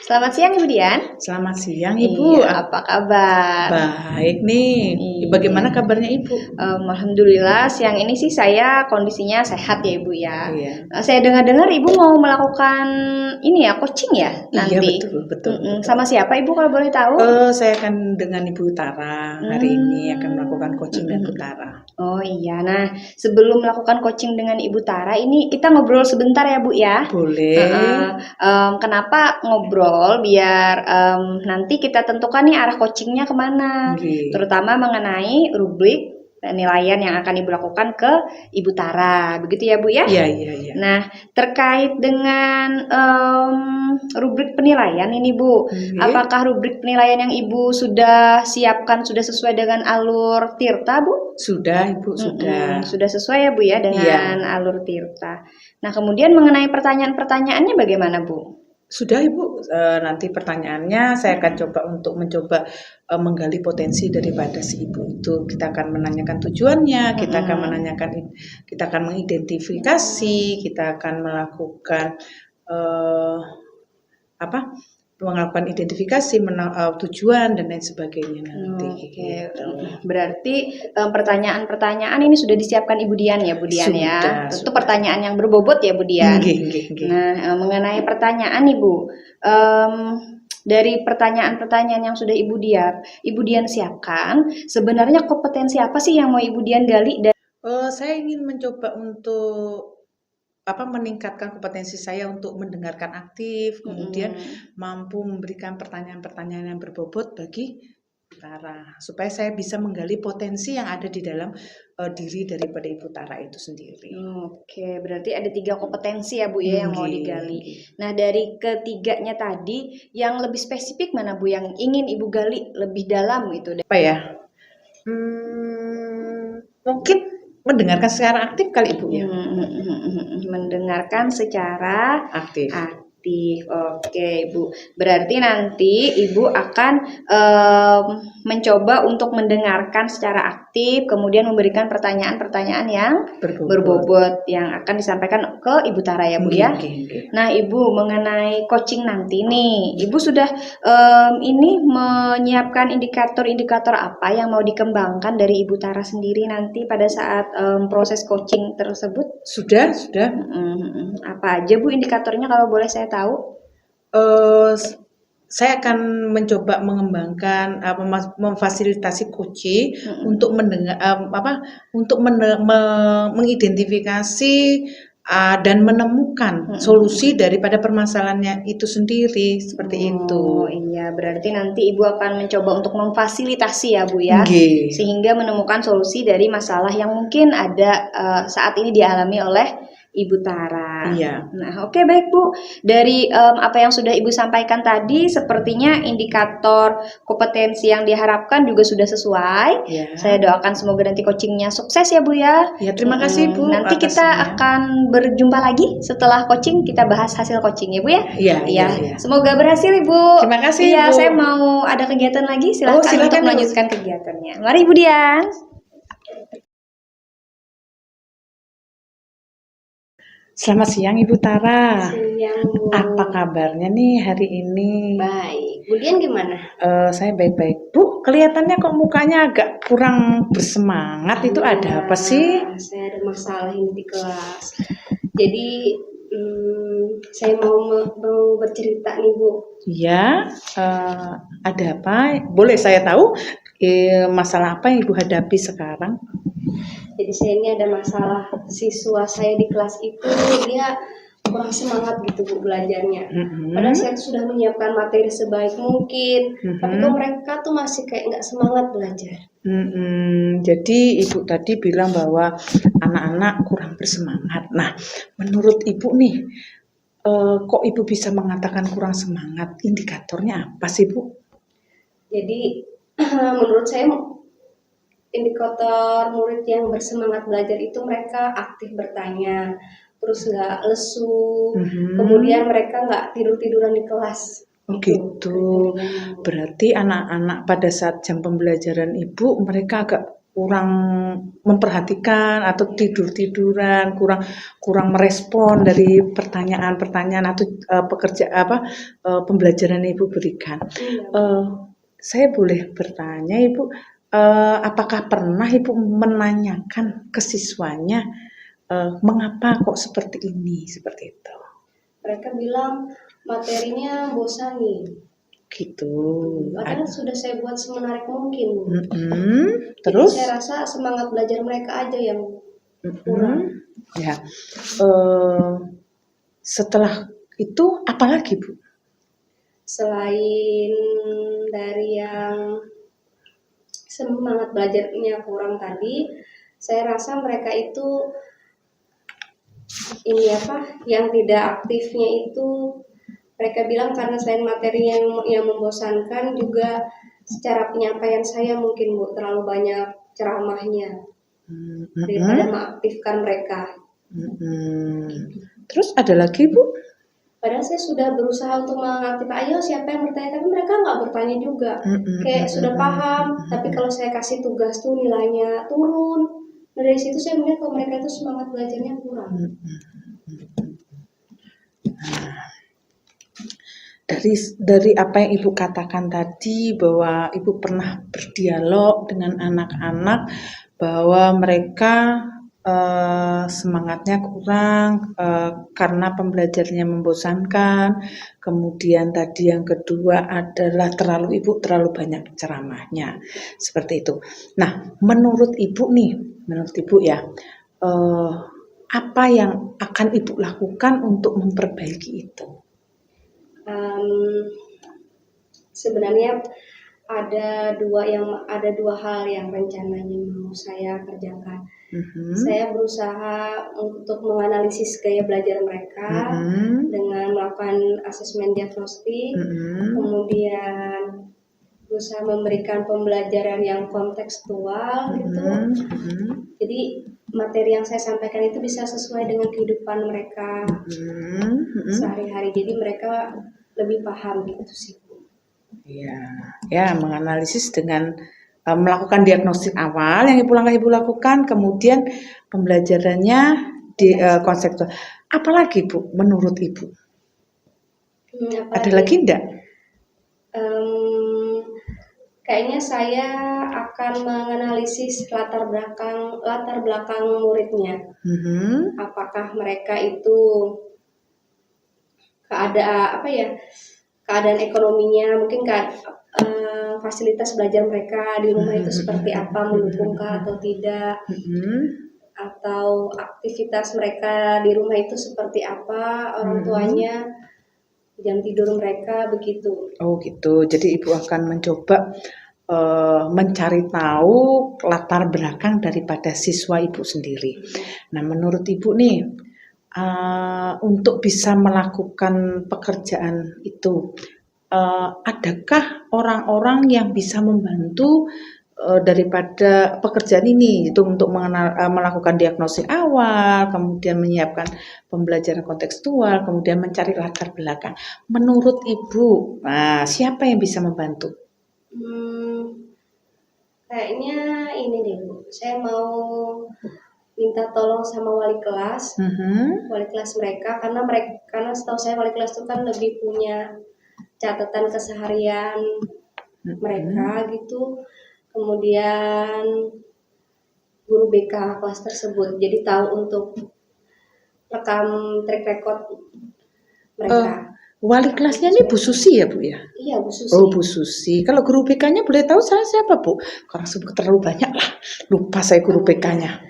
Selamat siang Ibu Dian. Selamat siang Ibu. Iya, apa kabar? Baik nih. Iya. Bagaimana kabarnya Ibu? Alhamdulillah siang ini sih saya kondisinya sehat ya Ibu ya. Iya. Saya dengar-dengar Ibu mau melakukan ini ya, coaching ya nanti. Iya betul. Sama siapa Ibu kalau boleh tahu? Saya akan dengan Ibu Tara hari ini akan melakukan coaching dengan Ibu Tara. Oh iya, nah sebelum melakukan coaching dengan Ibu Tara ini kita ngobrol sebentar ya Bu ya. Boleh. Kenapa ngobrol? Biar nanti kita tentukan nih arah coachingnya kemana. Oke. Terutama mengenai rubrik penilaian yang akan Ibu lakukan ke Ibu Tara. Begitu ya Bu ya? Iya. Nah, terkait dengan rubrik penilaian ini Bu, apakah rubrik penilaian yang Ibu sudah siapkan sudah sesuai dengan alur Tirta Bu? Sudah Ibu, sudah. Sudah sesuai ya Bu ya dengan alur Tirta. Nah, kemudian mengenai pertanyaan-pertanyaannya bagaimana Bu? Sudah Ibu, nanti pertanyaannya saya akan mencoba menggali potensi daripada si Ibu itu. Kita akan menanyakan tujuannya, kita akan mengidentifikasi, kita akan melakukan melakukan identifikasi, tujuan dan lain sebagainya nanti. Oke. Berarti pertanyaan-pertanyaan ini sudah disiapkan Ibu Dian ya Bu Dian ya. Tentu pertanyaan yang berbobot ya Bu Dian. Nah, mengenai pertanyaan Ibu, dari pertanyaan-pertanyaan yang sudah Ibu Dian siapkan, sebenarnya kompetensi apa sih yang mau Ibu Dian gali? Saya ingin mencoba untuk meningkatkan kompetensi saya untuk mendengarkan aktif, kemudian mampu memberikan pertanyaan-pertanyaan yang berbobot bagi Tara, supaya saya bisa menggali potensi yang ada di dalam diri daripada Ibu Tara itu sendiri. Oke, berarti ada 3 kompetensi ya Bu ya yang mau digali. Nah, dari ketiganya tadi, yang lebih spesifik mana Bu yang ingin Ibu gali lebih dalam gitu? Mungkin mendengarkan secara aktif kali Ibu ya. Mendengarkan secara aktif. Oke Ibu. Berarti nanti Ibu akan mencoba untuk mendengarkan secara aktif, kemudian memberikan pertanyaan-pertanyaan yang berbobot yang akan disampaikan ke Ibu Tara ya Bu ya. Nah Ibu, mengenai coaching nanti nih, Ibu sudah menyiapkan indikator-indikator apa yang mau dikembangkan dari Ibu Tara sendiri nanti pada saat proses coaching tersebut? Sudah. Apa aja Bu indikatornya kalau boleh saya tahu? Saya akan mencoba mengembangkan memfasilitasi coaching untuk mengidentifikasi dan menemukan solusi daripada permasalahannya itu sendiri, seperti itu. Iya, berarti nanti Ibu akan mencoba untuk memfasilitasi ya Bu ya, sehingga menemukan solusi dari masalah yang mungkin ada saat ini dialami oleh Ibu Tara. Iya. Nah, oke baik Bu. Dari apa yang sudah Ibu sampaikan tadi, sepertinya indikator kompetensi yang diharapkan juga sudah sesuai. Ya. Saya doakan semoga nanti coachingnya sukses ya Bu ya. Ya, terima kasih Bu. Nanti kita akan berjumpa lagi setelah coaching, kita bahas hasil coaching ya Bu ya. Iya. Semoga berhasil Ibu. Terima kasih Iya, Bu. saya mau ada kegiatan lagi, silakan untuk melanjutkan kegiatannya. Mari Ibu Dian. Selamat siang Ibu Tara. Siang Bu. Apa kabarnya nih hari ini? Baik. Bu Dian gimana? Saya baik-baik. Bu, kelihatannya kok mukanya agak kurang bersemangat. Itu ada apa sih? Saya ada masalah ini di kelas. Jadi saya mau bercerita nih Bu. Iya. Ada apa? Boleh saya tahu masalah apa yang Ibu hadapi sekarang? Jadi saya ini ada masalah siswa saya di kelas itu, dia kurang semangat gitu Bu belajarnya. Padahal saya tuh sudah menyiapkan materi sebaik mungkin, tapi kok mereka tuh masih kayak nggak semangat belajar. Jadi Ibu tadi bilang bahwa anak-anak kurang bersemangat. Nah, menurut Ibu nih, kok Ibu bisa mengatakan kurang semangat? Indikatornya apa sih Bu? Jadi menurut saya indikator murid yang bersemangat belajar itu mereka aktif bertanya, terus nggak lesu, kemudian mereka nggak tidur-tiduran di kelas. Oh gitu. Berarti anak-anak pada saat jam pembelajaran Ibu mereka agak kurang memperhatikan atau tidur-tiduran, kurang merespon dari pertanyaan-pertanyaan atau pembelajaran Ibu berikan. Saya boleh bertanya Ibu, apakah pernah Ibu menanyakan ke siswanya mengapa kok seperti ini, seperti itu? Mereka bilang materinya bosanin. Gitu. Padahal sudah saya buat semenarik mungkin. Terus? Jadi saya rasa semangat belajar mereka aja yang kurang. Ya. Setelah itu apa lagi Bu? Selain dari yang semangat belajarnya kurang tadi, saya rasa mereka itu yang tidak aktifnya itu mereka bilang karena selain materi yang membosankan juga secara penyampaian saya mungkin Bu terlalu banyak ceramahnya daripada mengaktifkan mereka. Terus ada lagi Bu? Padahal saya sudah berusaha untuk mengaktifkan, ayo siapa yang bertanya, tapi mereka nggak bertanya juga. Kayak sudah paham, tapi kalau saya kasih tugas tuh nilainya turun. Nah, dari situ saya melihat kalau mereka itu semangat belajarnya kurang. Dari apa yang Ibu katakan tadi bahwa Ibu pernah berdialog dengan anak-anak bahwa mereka semangatnya kurang karena pembelajarannya membosankan. Kemudian tadi yang kedua adalah Ibu terlalu banyak ceramahnya, seperti itu. Nah, menurut Ibu ya, apa yang akan Ibu lakukan untuk memperbaiki itu? Sebenarnya ada dua hal yang rencananya mau saya kerjakan. Saya berusaha untuk menganalisis gaya belajar mereka dengan melakukan asesmen diagnostik, kemudian berusaha memberikan pembelajaran yang kontekstual gitu. Jadi materi yang saya sampaikan itu bisa sesuai dengan kehidupan mereka sehari-hari. Jadi mereka lebih paham gitu sih. Ya, menganalisis dengan melakukan diagnostik awal yang Ibu lakukan, kemudian pembelajarannya di konseptual. Apalagi Bu, menurut Ibu? Ada lagi enggak? Kayaknya saya akan menganalisis latar belakang muridnya. Apakah mereka itu keadaan ekonominya, mungkin fasilitas belajar mereka di rumah itu seperti apa, mendukungkah atau tidak, atau aktivitas mereka di rumah itu seperti apa, orang tuanya, jam tidur mereka, begitu. Oh gitu, jadi Ibu akan mencoba mencari tahu latar belakang daripada siswa Ibu sendiri. Nah, menurut Ibu nih, untuk bisa melakukan pekerjaan itu, adakah orang-orang yang bisa membantu daripada pekerjaan ini, itu untuk melakukan diagnosis awal, kemudian menyiapkan pembelajaran kontekstual, kemudian mencari latar belakang. Menurut Ibu, siapa yang bisa membantu? Kayaknya ini deh Bu, saya mau minta tolong sama wali kelas mereka, karena setahu saya wali kelas itu kan lebih punya catatan keseharian mereka gitu. Kemudian guru BK kelas tersebut, jadi tahu untuk rekam track record mereka. Wali kelasnya ini Bu Susi ya Bu ya? Iya Bu Susi. Oh Bu Susi. Kalau guru BK-nya boleh tahu saya siapa Bu? Karena sebut terlalu banyak lah, lupa saya guru BK-nya.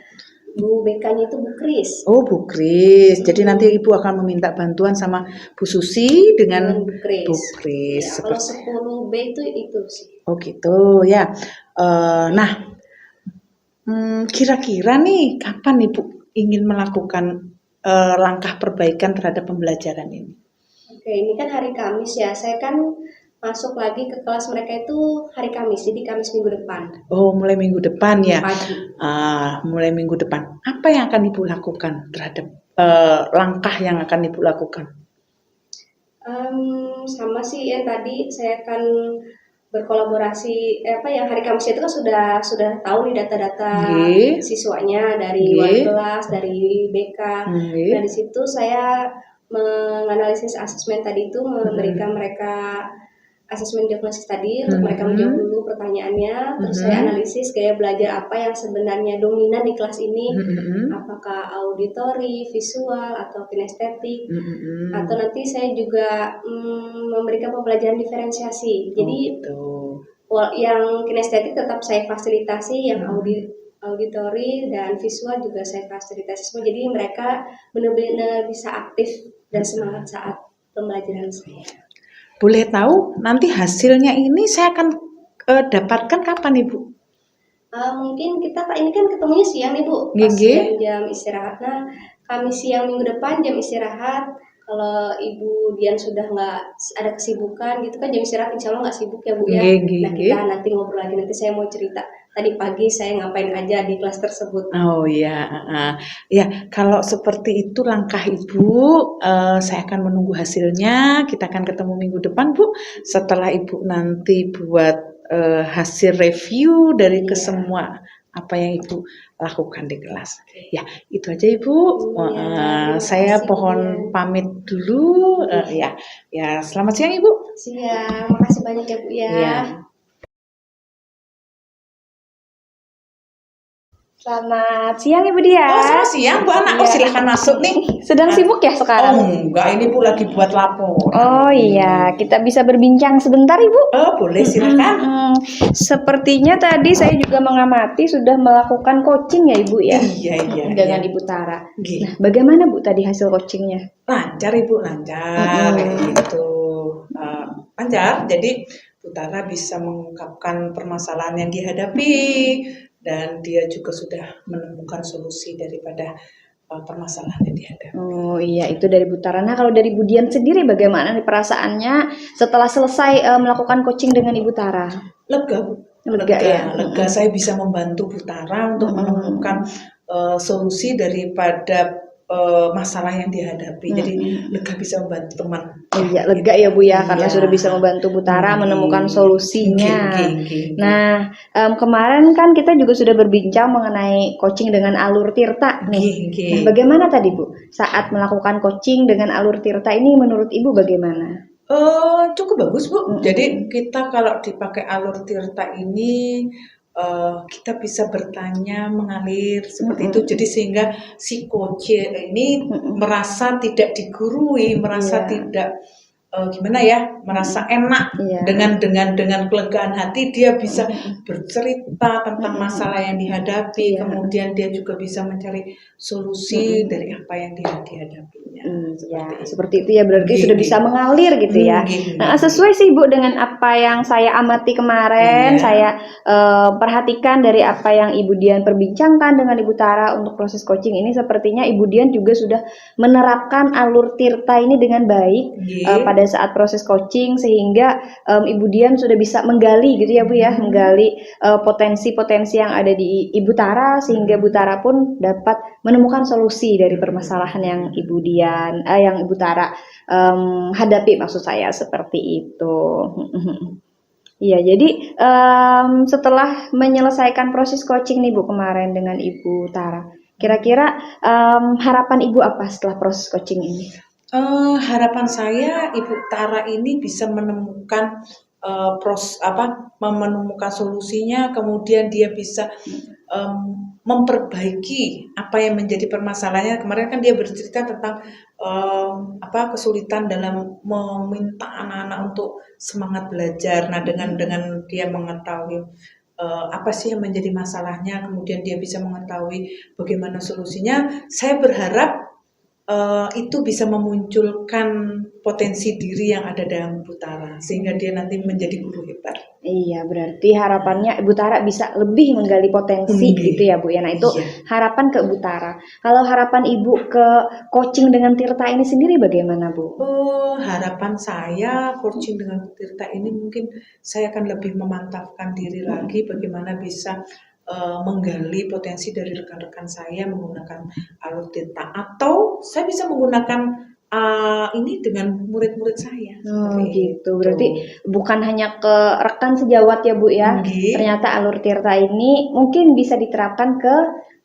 Bu BK-nya itu Bu Kris. Oh, Bu Kris. Jadi nanti Ibu akan meminta bantuan sama Bu Susi dengan Bu Kris. Bu Kris. Ya, kalau 10B itu sih. Oh gitu ya. Nah, kira-kira nih kapan Ibu ingin melakukan langkah perbaikan terhadap pembelajaran ini? Oke, ini kan hari Kamis ya. Saya kan masuk lagi ke kelas mereka itu hari Kamis, jadi Kamis minggu depan. Oh, mulai minggu depan ya. Pagi. Mulai minggu depan. Apa yang akan Ibu lakukan terhadap langkah yang akan Ibu lakukan? Sama sih ya, tadi saya akan berkolaborasi yang hari Kamis itu kan sudah tahu nih data-data siswanya dari wali kelas, dari BK. Nah, di situ saya menganalisis asesmen tadi itu, memberikan mereka asesmen diagnosis tadi untuk mereka menjawab dulu pertanyaannya, terus saya analisis gaya belajar apa yang sebenarnya dominan di kelas ini, apakah auditori, visual, atau kinestetik, atau nanti saya juga memberikan pembelajaran diferensiasi. Jadi yang kinestetik tetap saya fasilitasi, yang auditori dan visual juga saya fasilitasi semua. Jadi mereka benar-benar bisa aktif dan semangat saat pembelajaran saya. Boleh tahu nanti hasilnya ini saya akan dapatkan kapan Ibu? Mungkin ini kan ketemunya siang nih Bu, pas jam istirahat. Nah, Kamis siang minggu depan jam istirahat. Kalau Ibu Dian sudah nggak ada kesibukan gitu kan, jam istirahat insya Allah nggak sibuk ya Bu ya. Nah, kita nanti ngobrol lagi, nanti saya mau cerita tadi pagi saya ngapain aja di kelas tersebut. Oh iya, ya kalau seperti itu langkah Ibu, saya akan menunggu hasilnya. Kita akan ketemu minggu depan Bu. Setelah Ibu nanti buat hasil review dari kesemua apa yang Ibu lakukan di kelas. Ya itu aja Ibu. Saya pohon pamit dulu. Ya selamat siang Ibu. Siang, makasih banyak ya Bu ya. Selamat siang Ibu Dian. Oh, selamat siang Bu Anak. Oh, silahkan masuk nih. Sedang sibuk ya sekarang? Oh, enggak, ini Bu lagi buat laporan. Oh iya, kita bisa berbincang sebentar Ibu? Oh, boleh silakan. Sepertinya tadi saya juga mengamati sudah melakukan coaching ya Ibu ya? Iya. Dengan Ibu Tara. Nah, bagaimana Bu tadi hasil coachingnya? Lancar Ibu, lancar. Gitu. Lancar, jadi Bu Tara bisa mengungkapkan permasalahan yang dihadapi, dan dia juga sudah menemukan solusi daripada permasalahan yang dihadapi. Oh iya, itu dari Bu Tara. Nah, kalau dari Bu Dian sendiri bagaimana nih perasaannya setelah selesai melakukan coaching dengan Ibu Tara? Lega Bu. Lega. Saya bisa membantu Bu Tara untuk menemukan solusi daripada masalah yang dihadapi. Jadi lega bisa membantu teman. Iya, lega ya Bu ya, karena sudah bisa membantu Bu Tara menemukan solusinya. Nah, kemarin kan kita juga sudah berbincang mengenai coaching dengan Alur Tirta nih. Nah, bagaimana tadi Bu saat melakukan coaching dengan Alur Tirta ini menurut Ibu bagaimana? Cukup bagus Bu. Jadi kita kalau dipakai Alur Tirta ini kita bisa bertanya mengalir seperti itu, jadi sehingga si coach ini merasa tidak digurui, merasa tidak merasa enak dengan kelegaan hati, dia bisa bercerita tentang masalah yang dihadapi, kemudian dia juga bisa mencari solusi dari apa yang dihadapinya. Seperti itu ya, berarti sudah bisa mengalir gitu ya. Nah, sesuai sih Bu dengan apa yang saya amati kemarin, saya perhatikan dari apa yang Ibu Dian perbincangkan dengan Ibu Tara untuk proses coaching ini, sepertinya Ibu Dian juga sudah menerapkan Alur Tirta ini dengan baik pada saat proses coaching, sehingga Ibu Dian sudah bisa menggali gitu ya Bu ya, menggali potensi-potensi yang ada di Ibu Tara, sehingga Ibu Tara pun dapat menemukan solusi dari permasalahan yang yang Ibu Tara hadapi, maksud saya seperti itu. Iya, jadi setelah menyelesaikan proses coaching nih Bu kemarin dengan Ibu Tara, kira-kira harapan Ibu apa setelah proses coaching ini? Harapan saya Ibu Tara ini bisa menemukan menemukan solusinya, kemudian dia bisa memperbaiki apa yang menjadi permasalahannya. Kemarin kan dia bercerita tentang kesulitan dalam meminta anak-anak untuk semangat belajar. Nah, dengan dia mengetahui apa sih yang menjadi masalahnya, kemudian dia bisa mengetahui bagaimana solusinya. Saya berharap itu bisa memunculkan potensi diri yang ada dalam Bu Tara, sehingga dia nanti menjadi guru hebat. Iya, berarti harapannya Ibu Tara bisa lebih menggali potensi gitu ya Bu ya. Nah itu harapan ke Bu Tara. Kalau harapan Ibu ke coaching dengan Tirta ini sendiri bagaimana Bu? Harapan saya coaching dengan Tirta ini mungkin saya akan lebih memantapkan diri lagi bagaimana bisa menggali potensi dari rekan-rekan saya menggunakan alur Tirta, atau saya bisa menggunakan ini dengan murid-murid saya. Gitu. Berarti bukan hanya ke rekan sejawat ya Bu ya. Ternyata alur Tirta ini mungkin bisa diterapkan ke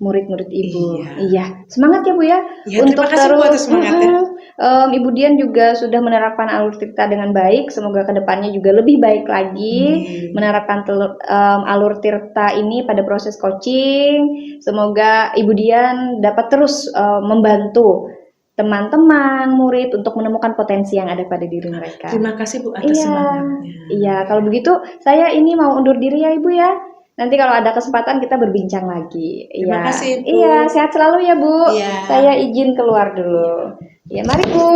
murid-murid Ibu. Iya. Semangat ya Bu ya. Untuk Terima kasih Bu atas semangatnya. Ibu Dian juga sudah menerapkan alur Tirta dengan baik. Semoga kedepannya juga lebih baik lagi menerapkan alur Tirta ini pada proses coaching. Semoga Ibu Dian dapat terus membantu teman-teman, murid untuk menemukan potensi yang ada pada diri mereka. Terima kasih Bu atas semangatnya. Iya, kalau begitu saya ini mau undur diri ya Ibu ya. Nanti kalau ada kesempatan kita berbincang lagi. Terima kasih Bu. Iya, sehat selalu ya Bu. Iya. Saya izin keluar dulu. Ya, mari Bu.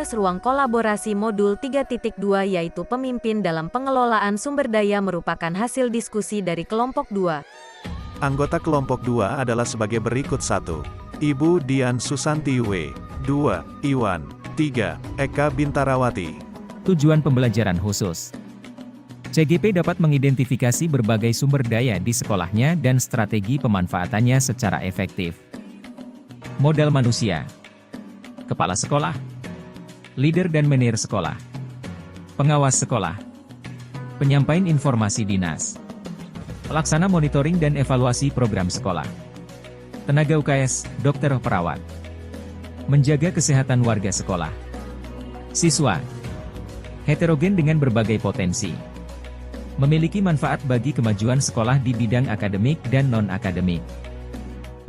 tugas ruang kolaborasi modul 3.2 yaitu pemimpin dalam pengelolaan sumber daya merupakan hasil diskusi dari kelompok 2. Anggota kelompok 2 adalah sebagai berikut: 1. Ibu Dian Susanti W. 2. Iwan. 3. Eka Bintarawati. Tujuan pembelajaran khusus. CGP dapat mengidentifikasi berbagai sumber daya di sekolahnya dan strategi pemanfaatannya secara efektif. Modal manusia. Kepala sekolah, leader dan manajer sekolah, pengawas sekolah, penyampaian informasi dinas, pelaksana monitoring dan evaluasi program sekolah, tenaga UKS, dokter perawat, menjaga kesehatan warga sekolah, siswa, heterogen dengan berbagai potensi, memiliki manfaat bagi kemajuan sekolah di bidang akademik dan non-akademik,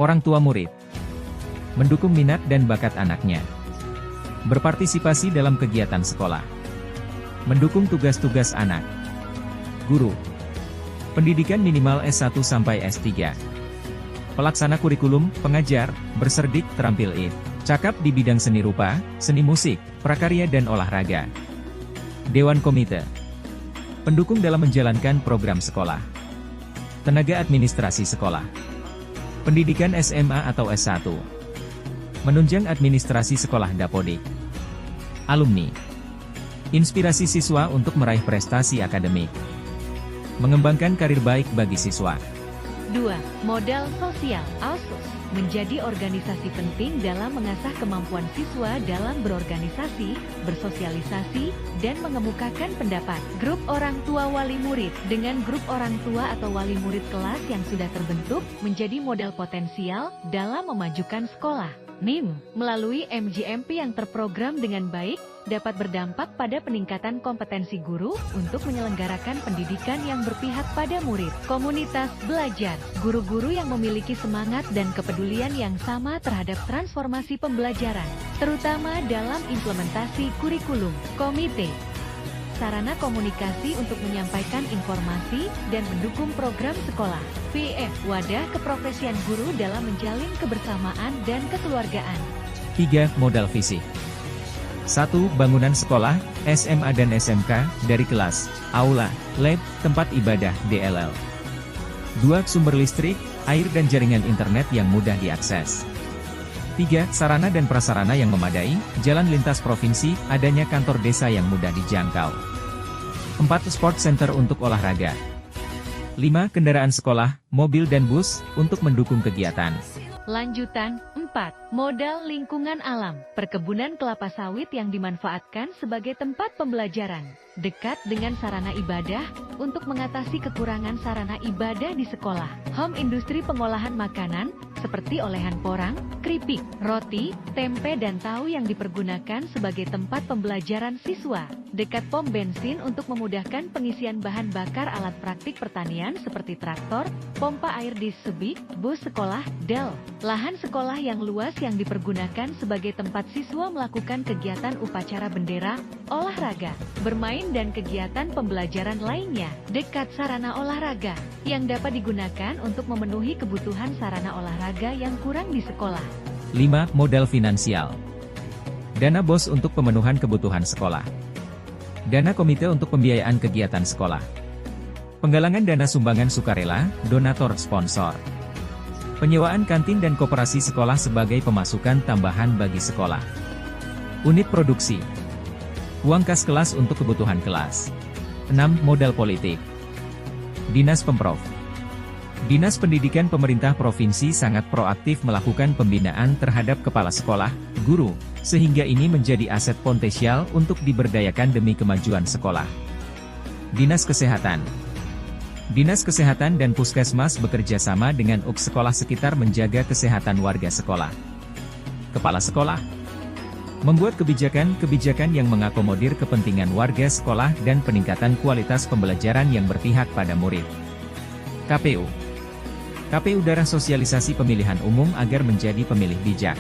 orang tua murid, mendukung minat dan bakat anaknya, berpartisipasi dalam kegiatan sekolah, mendukung tugas-tugas anak, guru, pendidikan minimal S1 sampai S3, pelaksana kurikulum, pengajar, berserdik, terampil cakap di bidang seni rupa, seni musik, prakarya dan olahraga, dewan komite, pendukung dalam menjalankan program sekolah, tenaga administrasi sekolah, pendidikan SMA atau S1, menunjang administrasi sekolah dapodik, alumni, inspirasi siswa untuk meraih prestasi akademik, mengembangkan karir baik bagi siswa. 2. Modal sosial (ASUS) menjadi organisasi penting dalam mengasah kemampuan siswa dalam berorganisasi, bersosialisasi, dan mengemukakan pendapat. Grup orang tua wali murid dengan grup orang tua atau wali murid kelas yang sudah terbentuk menjadi modal potensial dalam memajukan sekolah. MIM, melalui MGMP yang terprogram dengan baik, dapat berdampak pada peningkatan kompetensi guru untuk menyelenggarakan pendidikan yang berpihak pada murid. Komunitas belajar, guru-guru yang memiliki semangat dan kepedulian yang sama terhadap transformasi pembelajaran, terutama dalam implementasi kurikulum. Komite, sarana komunikasi untuk menyampaikan informasi dan mendukung program sekolah. PF, wadah keprofesian guru dalam menjalin kebersamaan dan kekeluargaan. 3. Modal fisik. 1. Bangunan sekolah, SMA dan SMK, dari kelas, aula, lab, tempat ibadah, DLL. 2. Sumber listrik, air dan jaringan internet yang mudah diakses. 3. Sarana dan prasarana yang memadai, jalan lintas provinsi, adanya kantor desa yang mudah dijangkau. 4. Sport center untuk olahraga. 5. Kendaraan sekolah, mobil dan bus, untuk mendukung kegiatan. Lanjutan, 4. Modal lingkungan alam, perkebunan kelapa sawit yang dimanfaatkan sebagai tempat pembelajaran, dekat dengan sarana ibadah, untuk mengatasi kekurangan sarana ibadah di sekolah. Home industri pengolahan makanan, seperti olehan porang, keripik, roti, tempe dan tahu yang dipergunakan sebagai tempat pembelajaran siswa. Dekat pom bensin untuk memudahkan pengisian bahan bakar alat praktik pertanian seperti traktor, pompa air di sebik, bus sekolah, del. Lahan sekolah yang luas yang dipergunakan sebagai tempat siswa melakukan kegiatan upacara bendera, olahraga, bermain dan kegiatan pembelajaran lainnya. Dekat sarana olahraga, yang dapat digunakan untuk memenuhi kebutuhan sarana olahraga yang kurang di sekolah. 5. Modal finansial. Dana BOS untuk pemenuhan kebutuhan sekolah. Dana komite untuk pembiayaan kegiatan sekolah. Penggalangan dana sumbangan sukarela, donatur sponsor. Penyewaan kantin dan koperasi sekolah sebagai pemasukan tambahan bagi sekolah. Unit produksi. Uang kas kelas untuk kebutuhan kelas. 6. Modal politik. Dinas Pemprov. Dinas Pendidikan Pemerintah Provinsi sangat proaktif melakukan pembinaan terhadap kepala sekolah, guru, sehingga ini menjadi aset potensial untuk diberdayakan demi kemajuan sekolah. Dinas Kesehatan. Dinas Kesehatan dan Puskesmas bekerja sama dengan UKS sekolah sekitar menjaga kesehatan warga sekolah. Kepala sekolah membuat kebijakan-kebijakan yang mengakomodir kepentingan warga sekolah dan peningkatan kualitas pembelajaran yang berpihak pada murid. KPU. KPU darah sosialisasi pemilihan umum agar menjadi pemilih bijak.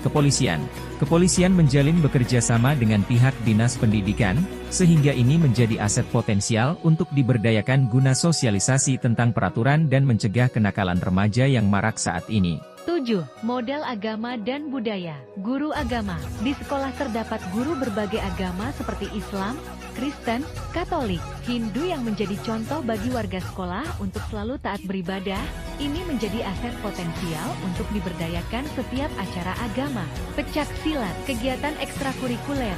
Kepolisian. Kepolisian menjalin bekerja sama dengan pihak Dinas Pendidikan, sehingga ini menjadi aset potensial untuk diberdayakan guna sosialisasi tentang peraturan dan mencegah kenakalan remaja yang marak saat ini. 7. Modal agama dan budaya. Guru agama. Di sekolah terdapat guru berbagai agama seperti Islam, Kristen, Katolik, Hindu yang menjadi contoh bagi warga sekolah untuk selalu taat beribadah. Ini menjadi aset potensial untuk diberdayakan setiap acara agama. Pecak silat, kegiatan ekstrakurikuler.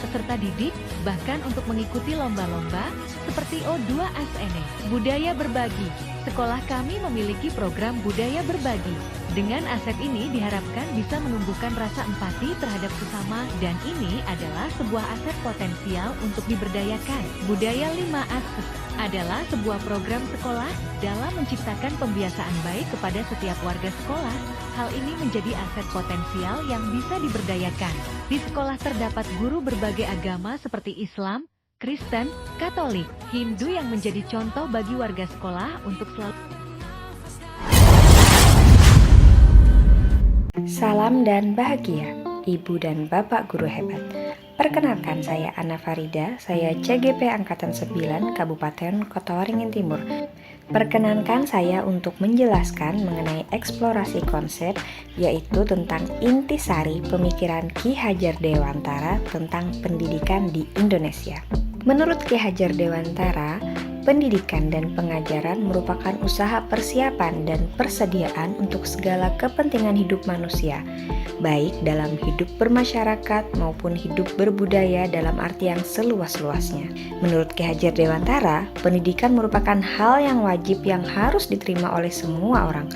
Peserta didik bahkan untuk mengikuti lomba-lomba seperti O2ASN. Budaya berbagi. Sekolah kami memiliki program budaya berbagi. Dengan aset ini diharapkan bisa menumbuhkan rasa empati terhadap sesama dan ini adalah sebuah aset potensial untuk diberdayakan. Budaya 5 Ases adalah sebuah program sekolah dalam menciptakan pembiasaan baik kepada setiap warga sekolah. Hal ini menjadi aset potensial yang bisa diberdayakan. Di sekolah terdapat guru berbagai agama seperti Islam, Kristen, Katolik, Hindu yang menjadi contoh bagi warga sekolah untuk selalu. Salam dan bahagia, Ibu dan Bapak Guru Hebat. Perkenalkan, saya Anna Farida, saya CGP Angkatan 9 Kabupaten Kota Waringin Timur. Perkenankan saya untuk menjelaskan mengenai eksplorasi konsep, yaitu tentang intisari pemikiran Ki Hajar Dewantara tentang pendidikan di Indonesia. Menurut Ki Hajar Dewantara, pendidikan dan pengajaran merupakan usaha persiapan dan persediaan untuk segala kepentingan hidup manusia, baik dalam hidup bermasyarakat maupun hidup berbudaya dalam arti yang seluas-luasnya. Menurut Ki Hajar Dewantara, pendidikan merupakan hal yang wajib yang harus diterima oleh semua orang.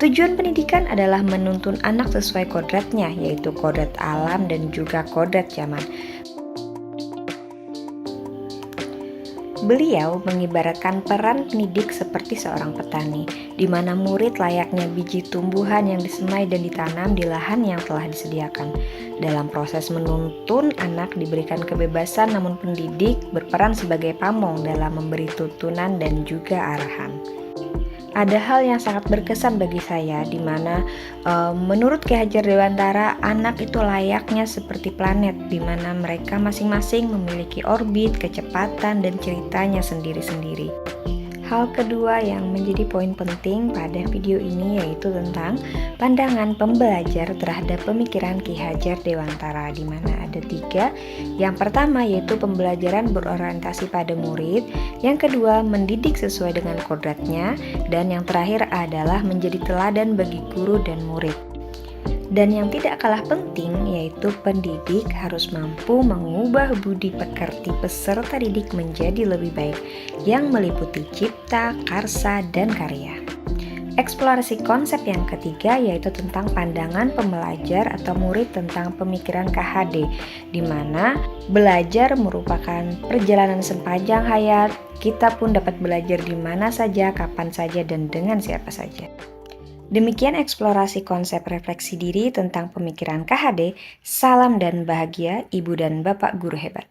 Tujuan pendidikan adalah menuntun anak sesuai kodratnya, yaitu kodrat alam dan juga kodrat zaman. Beliau mengibaratkan peran pendidik seperti seorang petani, di mana murid layaknya biji tumbuhan yang disemai dan ditanam di lahan yang telah disediakan. Dalam proses menuntun, anak diberikan kebebasan, namun pendidik berperan sebagai pamong dalam memberi tuntunan dan juga arahan. Ada hal yang sangat berkesan bagi saya, di mana menurut Ki Hajar Dewantara, anak itu layaknya seperti planet, di mana mereka masing-masing memiliki orbit, kecepatan, dan ceritanya sendiri-sendiri. Hal kedua yang menjadi poin penting pada video ini yaitu tentang pandangan pembelajar terhadap pemikiran Ki Hajar Dewantara, di mana ada 3. Yang pertama yaitu pembelajaran berorientasi pada murid, yang kedua mendidik sesuai dengan kodratnya, dan yang terakhir adalah menjadi teladan bagi guru dan murid. Dan yang tidak kalah penting yaitu pendidik harus mampu mengubah budi pekerti peserta didik menjadi lebih baik, yang meliputi cipta, karsa, dan karya. Eksplorasi konsep yang ketiga yaitu tentang pandangan pembelajar atau murid tentang pemikiran KHD, di mana belajar merupakan perjalanan sepanjang hayat. Kita pun dapat belajar di mana saja, kapan saja, dan dengan siapa saja. Demikian eksplorasi konsep refleksi diri tentang pemikiran KHD. Salam dan bahagia, Ibu dan Bapak Guru Hebat.